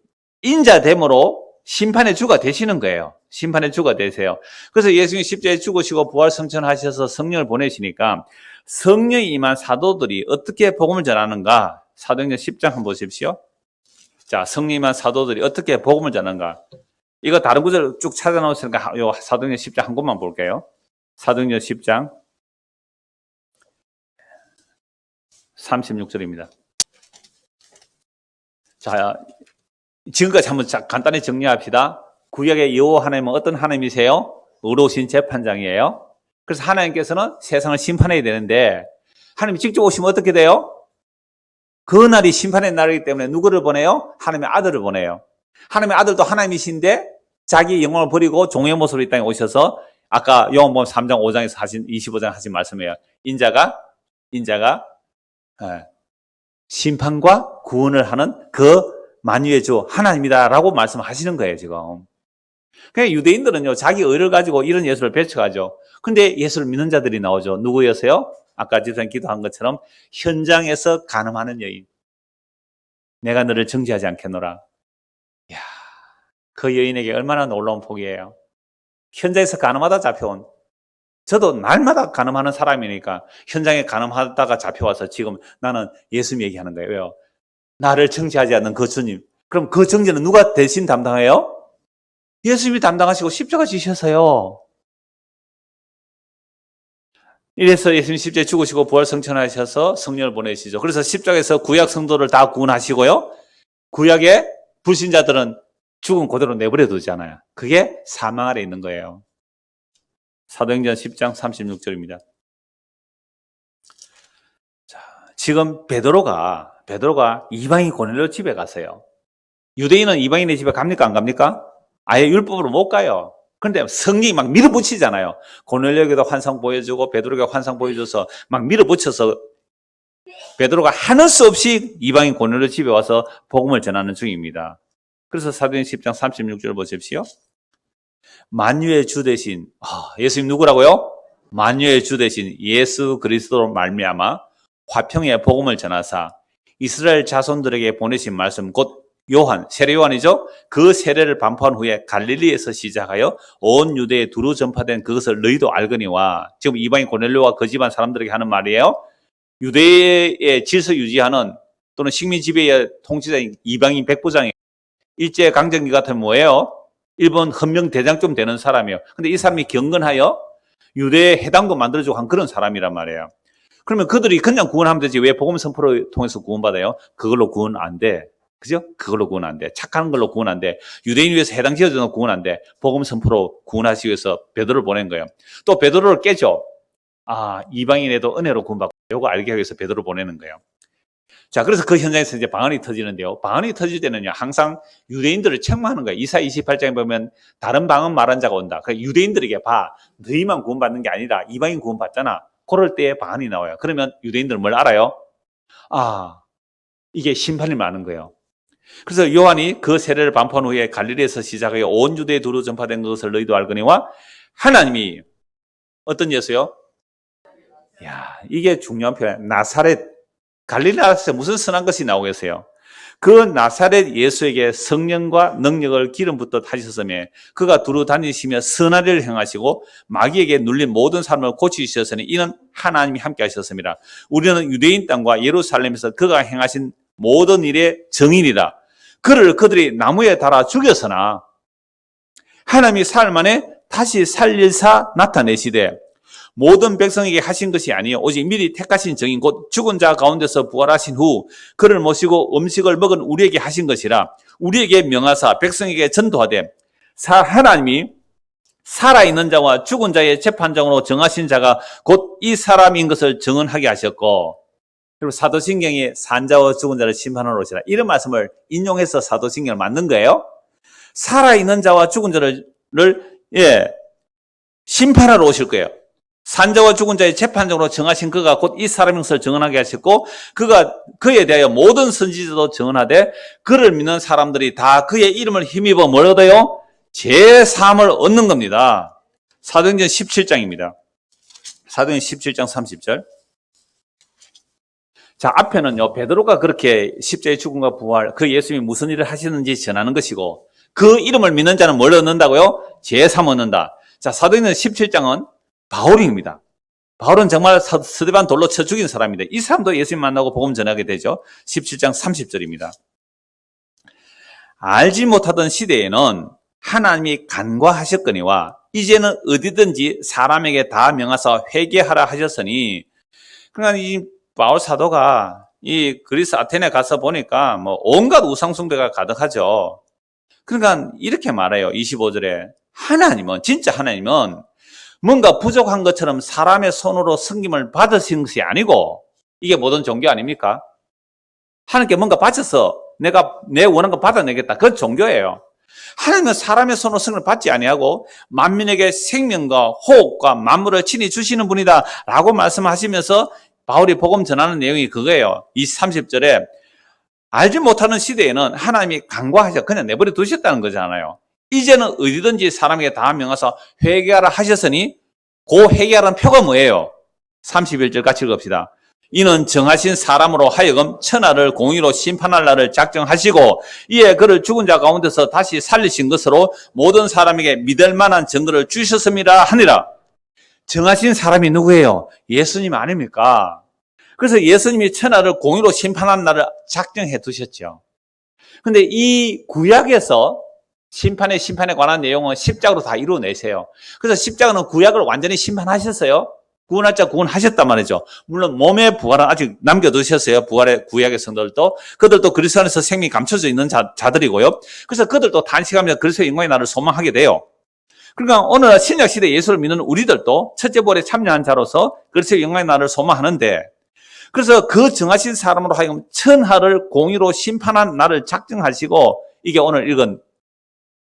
인자됨으로 심판의 주가 되시는 거예요. 심판의 주가 되세요. 그래서 예수님이 십자가에 죽으시고 부활 승천하셔서 성령을 보내시니까 성령이 임한 사도들이 어떻게 복음을 전하는가? 사도행전 10장 한번 보십시오. 자, 성령이 임한 사도들이 어떻게 복음을 전하는가? 이거 다른 구절 쭉 찾아놓으시니까 요 사도행전 10장 한 곳만 볼게요. 사도행전 10장 36절입니다. 자, 지금까지 한번 간단히 정리합시다. 구약의 여호와 하나님은 어떤 하나님이세요? 의로우신 재판장이에요. 그래서 하나님께서는 세상을 심판해야 되는데 하나님이 직접 오시면 어떻게 돼요? 그 날이 심판의 날이기 때문에 누구를 보내요? 하나님의 아들을 보내요. 하나님의 아들도 하나님이신데 자기 영광을 버리고 종의 모습으로 이 땅에 오셔서 아까 요한복음 3장 5장에서 하신 25장 하신 말씀이에요. 인자가 심판과 구원을 하는 그 만유의 주 하나님이다라고 말씀하시는 거예요, 지금. 그냥 유대인들은요, 자기 의를 가지고 이런 예수를 배척하죠. 근데 예수를 믿는 자들이 나오죠. 누구였어요? 아까 집사님 기도한 것처럼 현장에서 간음하는 여인. 내가 너를 정죄하지 않겠노라. 이야, 그 여인에게 얼마나 놀라운 복이에요. 현장에서 간음하다 잡혀온. 저도 날마다 간음하는 사람이니까 현장에 간음하다가 잡혀와서 지금 나는 예수 얘기하는 거예요. 왜요? 나를 정죄하지 않는 그 주님. 그럼 그 정죄는 누가 대신 담당해요? 예수님이 담당하시고 십자가 지셔서요. 이래서 예수님 십자가에 죽으시고 부활 승천하셔서 성령을 보내시죠. 그래서 십자가에서 구약 성도를 다 구원하시고요. 구약의 불신자들은 죽은 그대로 내버려 두잖아요. 그게 사망 아래 있는 거예요. 사도행전 10장 36절입니다. 자, 지금 베드로가 이방인 고넬료 집에 갔어요. 유대인은 이방인의 집에 갑니까? 안 갑니까? 아예 율법으로 못 가요. 그런데 성령이 막 밀어붙이잖아요. 고넬료에게도 환상 보여주고 베드로에게 환상 보여줘서 막 밀어붙여서 베드로가 하는 수 없이 이방인 고넬료 집에 와서 복음을 전하는 중입니다. 그래서 사도행전 10장 36절 보십시오. 만유의 주 대신 예수님 누구라고요? 만유의 주 대신 예수 그리스도로 말미암아 화평의 복음을 전하사 이스라엘 자손들에게 보내신 말씀 곧 요한, 세례 요한이죠. 그 세례를 반포한 후에 갈릴리에서 시작하여 온 유대에 두루 전파된 그것을 너희도 알거니와. 지금 이방인 고넬료와 그 집안 사람들에게 하는 말이에요. 유대의 질서 유지하는 또는 식민 지배의 통치자인 이방인 백부장이 일제 강점기 같은 뭐예요? 일본 헌병 대장쯤 되는 사람이에요. 근데 이 사람이 경건하여 유대 해당도 만들어주고 한 그런 사람이란 말이에요. 그러면 그들이 그냥 구원하면 되지 왜 복음 선포를 통해서 구원받아요? 그걸로 구원 안 돼. 그죠? 그걸로 구원 안 돼. 착한 걸로 구원 안 돼. 유대인 위해서 해당 지어주는 구원 안 돼. 복음 선포로 구원하시기 위해서 베드로를 보낸 거예요. 또 베드로를 깨죠. 이방인에도 은혜로 구원받고 이거 알게 하기 위해서 베드로를 보내는 거예요. 자, 그래서 그 현장에서 이제 방언이 터지는데요. 방언이 터질 때는요, 항상 유대인들을 책망하는 거예요. 이사 28장에 보면 다른 방언 말한 자가 온다. 그러니까 유대인들에게 너희만 구원받는 게 아니라 이방인 구원받잖아. 그럴 때에 방언이 나와요. 그러면 유대인들은 뭘 알아요? 이게 심판이 많은 거예요. 그래서 요한이 그 세례를 반포한 후에 갈릴리에서 시작하여 온 유대에 두루 전파된 것을 너희도 알거니와 하나님이 어떤 예수요? 이게 중요한 표현이에요. 나사렛, 갈릴리에서 무슨 선한 것이 나오겠어요? 그 나사렛 예수에게 성령과 능력을 기름 붓듯 하셨으며 그가 두루 다니시며 선한 일을 행하시고 마귀에게 눌린 모든 사람을 고치셨으니 이는 하나님이 함께 하셨습니다. 우리는 유대인 땅과 예루살렘에서 그가 행하신 모든 일의 증인이다. 그를 그들이 나무에 달아 죽였으나 하나님이 사흘 만에 다시 살릴사 나타내시되 모든 백성에게 하신 것이 아니요 오직 미리 택하신 증인 곧 죽은 자 가운데서 부활하신 후 그를 모시고 음식을 먹은 우리에게 하신 것이라. 우리에게 명하사 백성에게 전도하되 하나님이 살아있는 자와 죽은 자의 재판장으로 정하신 자가 곧 이 사람인 것을 증언하게 하셨고. 그리고 사도신경이 산자와 죽은 자를 심판하러 오시라. 이런 말씀을 인용해서 사도신경을 만든 거예요. 살아있는 자와 죽은 자를 심판하러 오실 거예요. 산자와 죽은 자의 재판장으로 정하신 그가 곧 이 사람인 것을 증언하게 하셨고 그에 대하여 모든 선지자도 증언하되 그를 믿는 사람들이 다 그의 이름을 힘입어 뭘 얻어요? 제3을 얻는 겁니다. 사도행전 17장입니다. 사도행전 17장 30절. 자, 앞에는요, 베드로가 그렇게 십자가의 죽음과 부활, 그 예수님이 무슨 일을 하시는지 전하는 것이고, 그 이름을 믿는 자는 뭘 얻는다고요? 제3 얻는다. 자, 사도행전 17장은 바울입니다. 바울은 정말 스데반 돌로 쳐 죽인 사람입니다. 이 사람도 예수님 만나고 복음 전하게 되죠. 17장 30절입니다. 알지 못하던 시대에는 하나님이 간과하셨거니와 이제는 어디든지 사람에게 다 명하사 회개하라 하셨으니, 그러니까 이 바울 사도가 이 그리스 아테네 가서 보니까 뭐 온갖 우상숭배가 가득하죠. 그러니까 이렇게 말해요. 25절에 하나님은, 진짜 하나님은 뭔가 부족한 것처럼 사람의 손으로 섬김을 받으신 것이 아니고, 이게 모든 종교 아닙니까? 하나님께 뭔가 바쳐서 내가 내 원하는 거 받아내겠다. 그건 종교예요. 하나님은 사람의 손으로 승을 받지 아니하고 만민에게 생명과 호흡과 만물을 친히 주시는 분이다 라고 말씀하시면서 바울이 복음 전하는 내용이 그거예요. 이 30절에 알지 못하는 시대에는 하나님이 간과하셔 그냥 내버려 두셨다는 거잖아요. 이제는 어디든지 사람에게 다 명하사 회개하라 하셨으니, 그 회개하라는 표가 뭐예요? 31절 같이 읽읍시다. 이는 정하신 사람으로 하여금 천하를 공의로 심판할 날을 작정하시고 이에 그를 죽은 자 가운데서 다시 살리신 것으로 모든 사람에게 믿을 만한 증거를 주셨습니다 하니라. 정하신 사람이 누구예요? 예수님 아닙니까? 그래서 예수님이 천하를 공의로 심판한 날을 작정해 두셨죠. 근데 이 구약에서 심판에 관한 내용은 십자가로 다 이루어내세요. 그래서 십자가는 구약을 완전히 심판하셨어요. 구원할 자 구원하셨단 말이죠. 물론 몸의 부활은 아직 남겨두셨어요. 부활의 구약의 성도들도. 그들도 그리스도 안에서 생명이 감춰져 있는 자들이고요. 그래서 그들도 단식하며 그리스도의 영광의 날을 소망하게 돼요. 그러니까 오늘 신약 시대 예수를 믿는 우리들도 첫째 부활에 참여한 자로서 그리스도의 영광의 날을 소망하는데, 그래서 그 정하신 사람으로 하여금 천하를 공의로 심판한 날을 작정하시고, 이게 오늘 읽은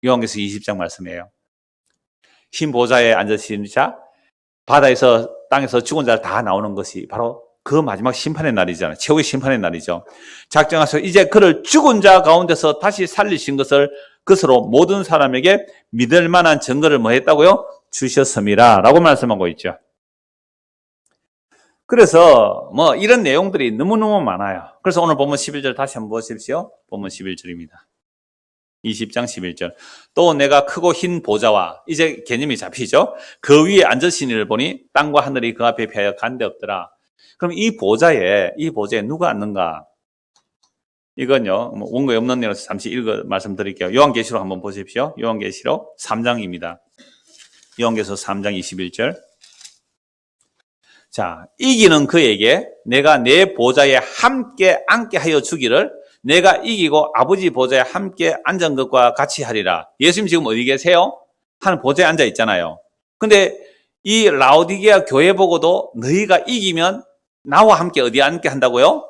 요한계시록 20장 말씀이에요. 흰 보좌에 앉으신 자, 바다에서 땅에서 죽은 자를 다 나오는 것이 바로 그 마지막 심판의 날이잖아요. 최후의 심판의 날이죠. 작정하셔서 이제 그를 죽은 자 가운데서 다시 살리신 것으로 모든 사람에게 믿을 만한 증거를 뭐 했다고요? 주셨습니다 라고 말씀하고 있죠. 그래서 뭐 이런 내용들이 너무너무 많아요. 그래서 오늘 본문 11절 다시 한번 보십시오. 본문 11절입니다. 20장 11절. 또 내가 크고 흰 보좌와, 이제 개념이 잡히죠. 그 위에 앉으신 이를 보니 땅과 하늘이 그 앞에 피하여 간데 없더라. 그럼 이 보좌에 누가 앉는가? 이건요, 원고에 없는 내용에서 잠시 말씀드릴게요. 요한계시록 한번 보십시오. 요한계시록 3장입니다. 요한계시록 3장 21절. 자, 이기는 그에게 내가 내 보좌에 함께 앉게 하여 주기를, 내가 이기고 아버지 보좌에 함께 앉은 것과 같이 하리라. 예수님 지금 어디 계세요? 하는 보좌에 앉아 있잖아요. 근데 이 라오디게아 교회 보고도 너희가 이기면 나와 함께 어디 앉게 한다고요?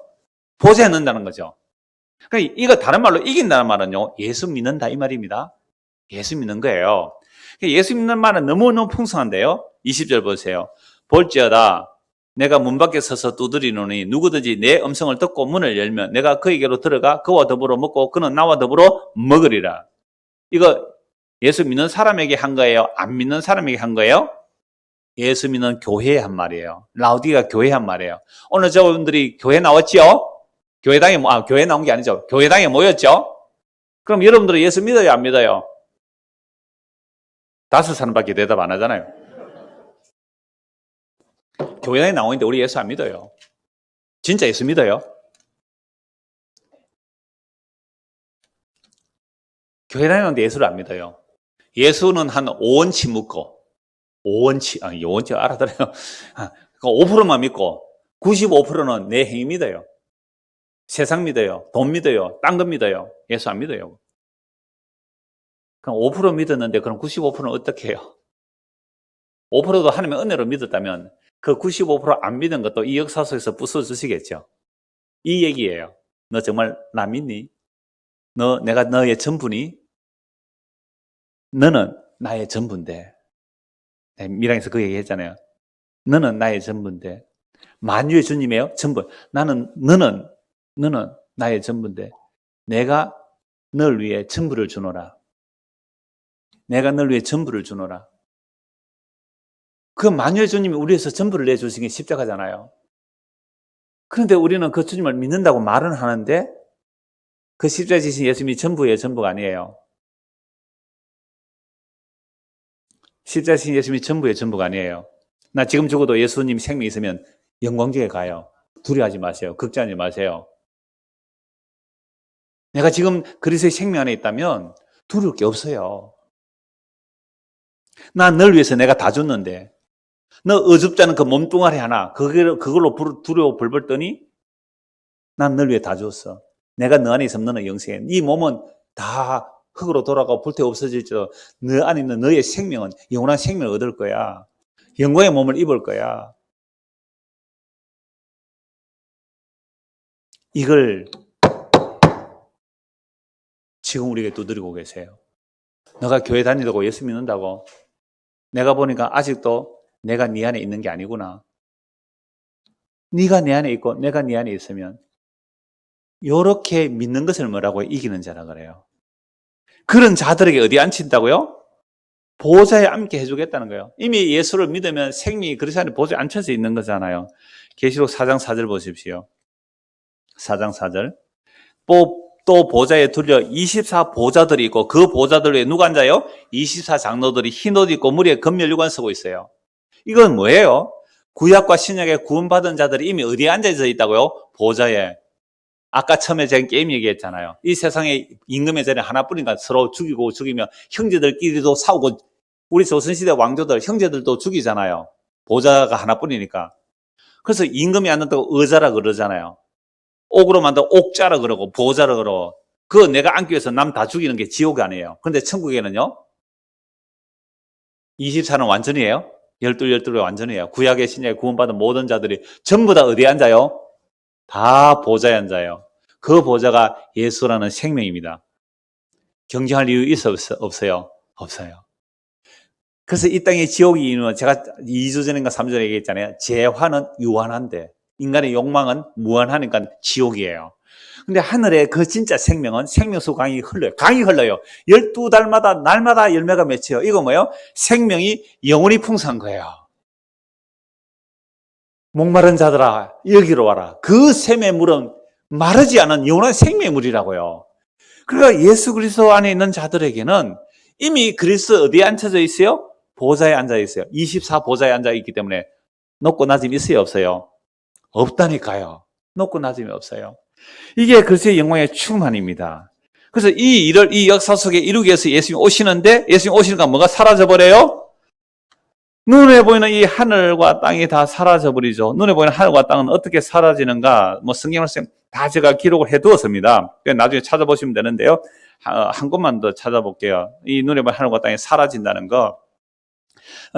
보좌에 넣는다는 거죠. 그러니까 이거 다른 말로 이긴다는 말은요, 예수 믿는다 이 말입니다. 예수 믿는 거예요. 예수 믿는 말은 너무너무 풍성한데요. 20절 보세요. 볼지어다 내가 문 밖에 서서 두드리노니 누구든지 내 음성을 듣고 문을 열면 내가 그에게로 들어가 그와 더불어 먹고 그는 나와 더불어 먹으리라. 이거 예수 믿는 사람에게 한 거예요? 안 믿는 사람에게 한 거예요? 예수 믿는 교회에 한 말이에요. 라우디가 교회에 한 말이에요. 오늘 저분들이 교회 나왔죠? 교회 나온 게 아니죠. 교회당에 모였죠? 그럼 여러분들은 예수 믿어요? 안 믿어요? 5사람밖에 대답 안 하잖아요. 교회당에 나오는데 우리 예수 안 믿어요. 진짜 예수 믿어요? 교회당에 나오는데 예수를 안 믿어요. 예수는 한 5원치 묻고, 5원치 알아들어요. 5%만 믿고 95%는 내 행위 믿어요. 세상 믿어요. 돈 믿어요. 딴 거 믿어요. 예수 안 믿어요. 그럼 5% 믿었는데 그럼 95%는 어떻게 해요? 5%도 하나님의 은혜로 믿었다면 그 95% 안 믿은 것도 이 역사 속에서 부숴주시겠죠. 이 얘기예요. 너 정말 나 믿니? 내가 너의 전부니? 너는 나의 전부인데. 미랑에서 그 얘기 했잖아요. 너는 나의 전부인데. 만유의 주님이에요? 전부. 너는 나의 전부인데. 내가 널 위해 전부를 주노라. 내가 널 위해 전부를 주노라. 그 만유의 주님이 우리에서 전부를 내주신 게 십자가잖아요. 그런데 우리는 그 주님을 믿는다고 말은 하는데 그 십자가에 지신 예수님이 전부예요? 전부가 아니에요? 십자가에 신 예수님이 전부의 전부가 아니에요. 나 지금 죽어도 예수님 생명이 있으면 영광지에 가요. 두려워하지 마세요. 걱정하지 마세요. 내가 지금 그리스도의 생명 안에 있다면 두려울 게 없어요. 난 널 위해서 내가 다 줬는데 너 어줍잖은 그 몸뚱아리 하나 그걸로 두려워 벌벌 떠니? 난 널 위해 다 줬어. 내가 너 안에 있으면 너는 영생해. 네 몸은 다 흙으로 돌아가고 불태 없어질지도 너 안에 있는 너의 생명은 영원한 생명을 얻을 거야. 영광의 몸을 입을 거야. 이걸 지금 우리에게 두드리고 계세요. 너가 교회 다니다고 예수 믿는다고 내가 보니까 아직도 내가 네 안에 있는 게 아니구나. 네가 내 안에 있고 내가 네 안에 있으면 이렇게 믿는 것을 뭐라고 이기는 자라 그래요. 그런 자들에게 어디 앉힌다고요? 보좌에 앉게 해주겠다는 거예요. 이미 예수를 믿으면 생명이 그리스도 안에 보좌에 앉혀져 있는 거잖아요. 계시록 4장 4절 보십시오. 4장 4절. 또 보좌에 둘려 24보좌들이 있고 그 보좌들 위에 누가 앉아요? 24장로들이 흰 옷 입고 머리에 금면류관 쓰고 있어요. 이건 뭐예요? 구약과 신약에 구원받은 자들이 이미 어디에 앉아져 있다고요? 보좌에. 아까 처음에 제가 게임 얘기했잖아요. 이 세상에 임금의 자리 하나뿐이니까 서로 죽이고 죽이면 형제들끼리도 싸우고 우리 조선시대 왕조들 형제들도 죽이잖아요. 보좌가 하나뿐이니까. 그래서 임금이 앉는다고 의자라 그러잖아요. 옥으로 만든 옥자라 그러고 보좌라 그러고 그거 내가 앉기 위해서 남 다 죽이는 게 지옥이 아니에요. 그런데 천국에는요. 24는 완전이에요. 12의 완전이에요. 구약의 신약에 구원받은 모든 자들이 전부 다 어디에 앉아요? 다 보좌에 앉아요. 그 보좌가 예수라는 생명입니다. 경쟁할 이유 있어 없어요? 없어요. 그래서 이 땅의 지옥이 이유는 제가 2주 전인가 3주 전에 얘기했잖아요. 재화는 유한한데 인간의 욕망은 무한하니까 지옥이에요. 근데 하늘에 그 진짜 생명은 생명수 강이 흘러요. 강이 흘러요. 12달마다 날마다 열매가 맺혀요. 이거 뭐예요? 생명이 영원히 풍성한 거예요. 목마른 자들아 여기로 와라. 그 샘의 물은 마르지 않은 영원한 생명의 물이라고요. 그러니까 예수 그리스도 안에 있는 자들에게는 이미 그리스도 어디에 앉혀져 있어요? 보좌에 앉아 있어요. 24보좌에 앉아 있기 때문에 높고 낮음이 있어요? 없어요? 없다니까요. 높고 낮음이 없어요. 이게 그리스도의 영광의 충만입니다. 그래서 이 역사 속에 이루기 위해서 예수님이 오시는데 예수님이 오시니까 뭐가 사라져버려요? 눈에 보이는 이 하늘과 땅이 다 사라져버리죠. 눈에 보이는 하늘과 땅은 어떻게 사라지는가? 성경을 다 제가 기록을 해두었습니다. 나중에 찾아보시면 되는데요. 한 곳만 더 찾아볼게요. 이 눈에 보이는 하늘과 땅이 사라진다는 거.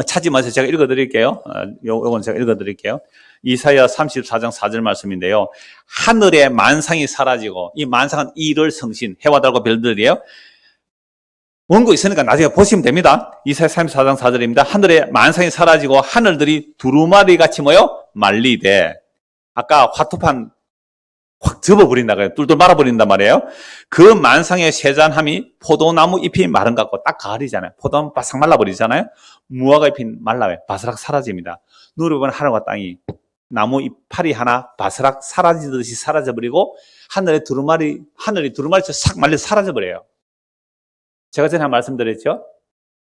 찾지 마세요. 제가 읽어드릴게요. 요건 제가 읽어드릴게요. 이사야 34장 4절 말씀인데요. 하늘의 만상이 사라지고 이 만상은 이를 성신, 해와 달과 별들이에요. 원고 있으니까 나중에 보시면 됩니다. 이사야 34장 4절입니다. 하늘의 만상이 사라지고 하늘들이 두루마리 같이 모여 말리되 아까 화투판 확 접어버린다 그래요. 뚫뚫 말아버린단 말이에요. 그 만상의 세잔함이 포도나무 잎이 마른 것 같고 딱 가을이잖아요. 포도나무 바싹 말라버리잖아요. 무화과 잎이 말라요. 바스락 사라집니다. 눈으로 보면 하늘과 땅이 나무 잎파리 하나 바스락 사라지듯이 사라져버리고 하늘이 두루마리처럼 싹 말려 사라져버려요. 제가 전에 말씀드렸죠.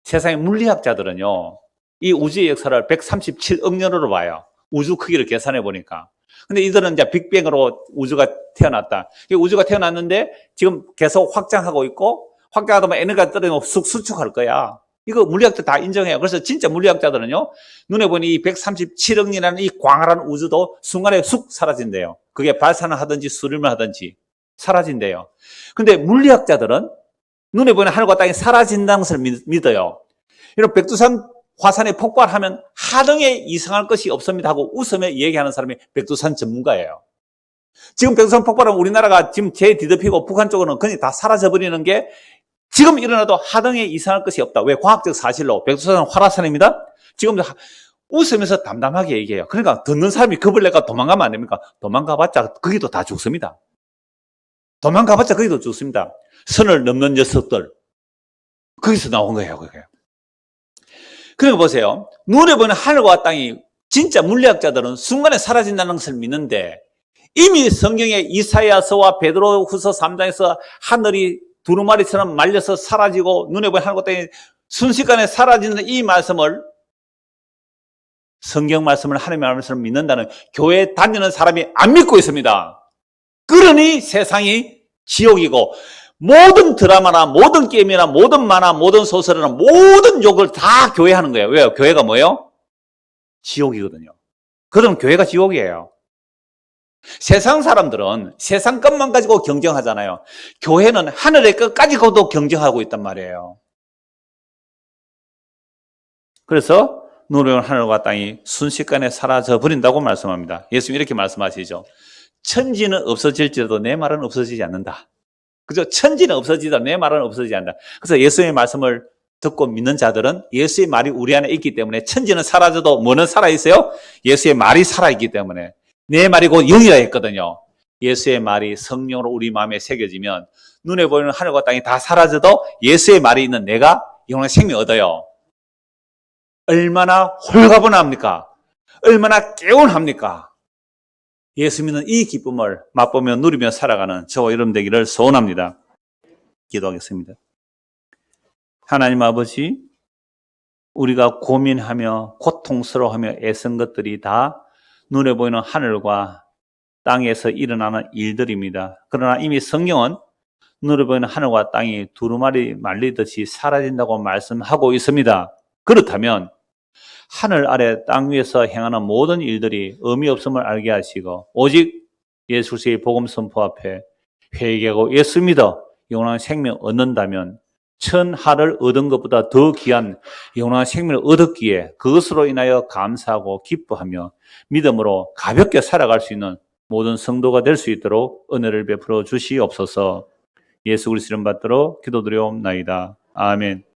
세상의 물리학자들은요. 이 우주의 역사를 137억 년으로 봐요. 우주 크기를 계산해 보니까. 근데 이들은 이제 빅뱅으로 우주가 태어났다. 우주가 태어났는데 지금 계속 확장하고 있고 확장하다 보면 에너지가 떨어지면 쑥 수축할 거야. 이거 물리학자 다 인정해요. 그래서 진짜 물리학자들은요. 눈에 보니 이 137억 년이라는 이 광활한 우주도 순간에 쑥 사라진대요. 그게 발산을 하든지 수렴을 하든지 사라진대요. 근데 물리학자들은 눈에 보이는 하늘과 땅이 사라진다는 것을 믿어요. 이런 백두산 화산이 폭발하면 하등에 이상할 것이 없습니다 하고 웃으며 얘기하는 사람이 백두산 전문가예요. 지금 백두산 폭발은 우리나라가 지금 뒤덮이고 북한 쪽으로는 그냥 다 사라져버리는 게 지금 일어나도 하등에 이상할 것이 없다. 왜? 과학적 사실로. 백두산은 활화산입니다. 지금 웃으면서 담담하게 얘기해요. 그러니까 듣는 사람이 겁을 내가 도망가면 안 됩니까? 도망가봤자 거기도 다 죽습니다. 도망가봤자 거기도 죽습니다. 선을 넘는 녀석들. 거기서 나온 거예요, 그게. 그러니까 보세요. 눈에 보이는 하늘과 땅이 진짜 물리학자들은 순간에 사라진다는 것을 믿는데 이미 성경의 이사야서와 베드로후서 3장에서 하늘이 두루마리처럼 말려서 사라지고 눈에 보이는 하늘과 땅이 순식간에 사라지는 이 말씀을, 성경 말씀을, 하나님의 말씀을 믿는다는 교회 다니는 사람이 안 믿고 있습니다. 그러니 세상이 지옥이고, 모든 드라마나 모든 게임이나 모든 만화, 모든 소설이나 모든 욕을 다 교회 하는 거예요. 왜요? 교회가 뭐예요? 지옥이거든요. 그럼 교회가 지옥이에요. 세상 사람들은 세상 것만 가지고 경쟁하잖아요. 교회는 하늘의 것 가지고도 경쟁하고 있단 말이에요. 그래서 눈을 여는 하늘과 땅이 순식간에 사라져 버린다고 말씀합니다. 예수님 이렇게 말씀하시죠. 천지는 없어질지라도 내 말은 없어지지 않는다. 그죠? 천지는 없어지더라도 내 말은 없어지지 않는다. 그래서 예수의 말씀을 듣고 믿는 자들은 예수의 말이 우리 안에 있기 때문에 천지는 사라져도 뭐는 살아있어요? 예수의 말이 살아있기 때문에. 내 말이 곧 영이라 했거든요. 예수의 말이 성령으로 우리 마음에 새겨지면 눈에 보이는 하늘과 땅이 다 사라져도 예수의 말이 있는 내가 영원한 생명 얻어요. 얼마나 홀가분합니까? 얼마나 개운합니까? 예수 믿는 이 기쁨을 맛보며 누리며 살아가는 저와 여러분 되기를 소원합니다. 기도하겠습니다. 하나님 아버지, 우리가 고민하며 고통스러워하며 애쓴 것들이 다 눈에 보이는 하늘과 땅에서 일어나는 일들입니다. 그러나 이미 성경은 눈에 보이는 하늘과 땅이 두루마리 말리듯이 사라진다고 말씀하고 있습니다. 그렇다면 하늘 아래 땅 위에서 행하는 모든 일들이 의미 없음을 알게 하시고 오직 예수 그리스도의 복음 선포 앞에 회개하고 예수 믿어 영원한 생명 얻는다면 천하를 얻은 것보다 더 귀한 영원한 생명을 얻었기에 그것으로 인하여 감사하고 기뻐하며 믿음으로 가볍게 살아갈 수 있는 모든 성도가 될 수 있도록 은혜를 베풀어 주시옵소서. 예수 그리스도 이름 받들어 기도드리옵나이다. 아멘.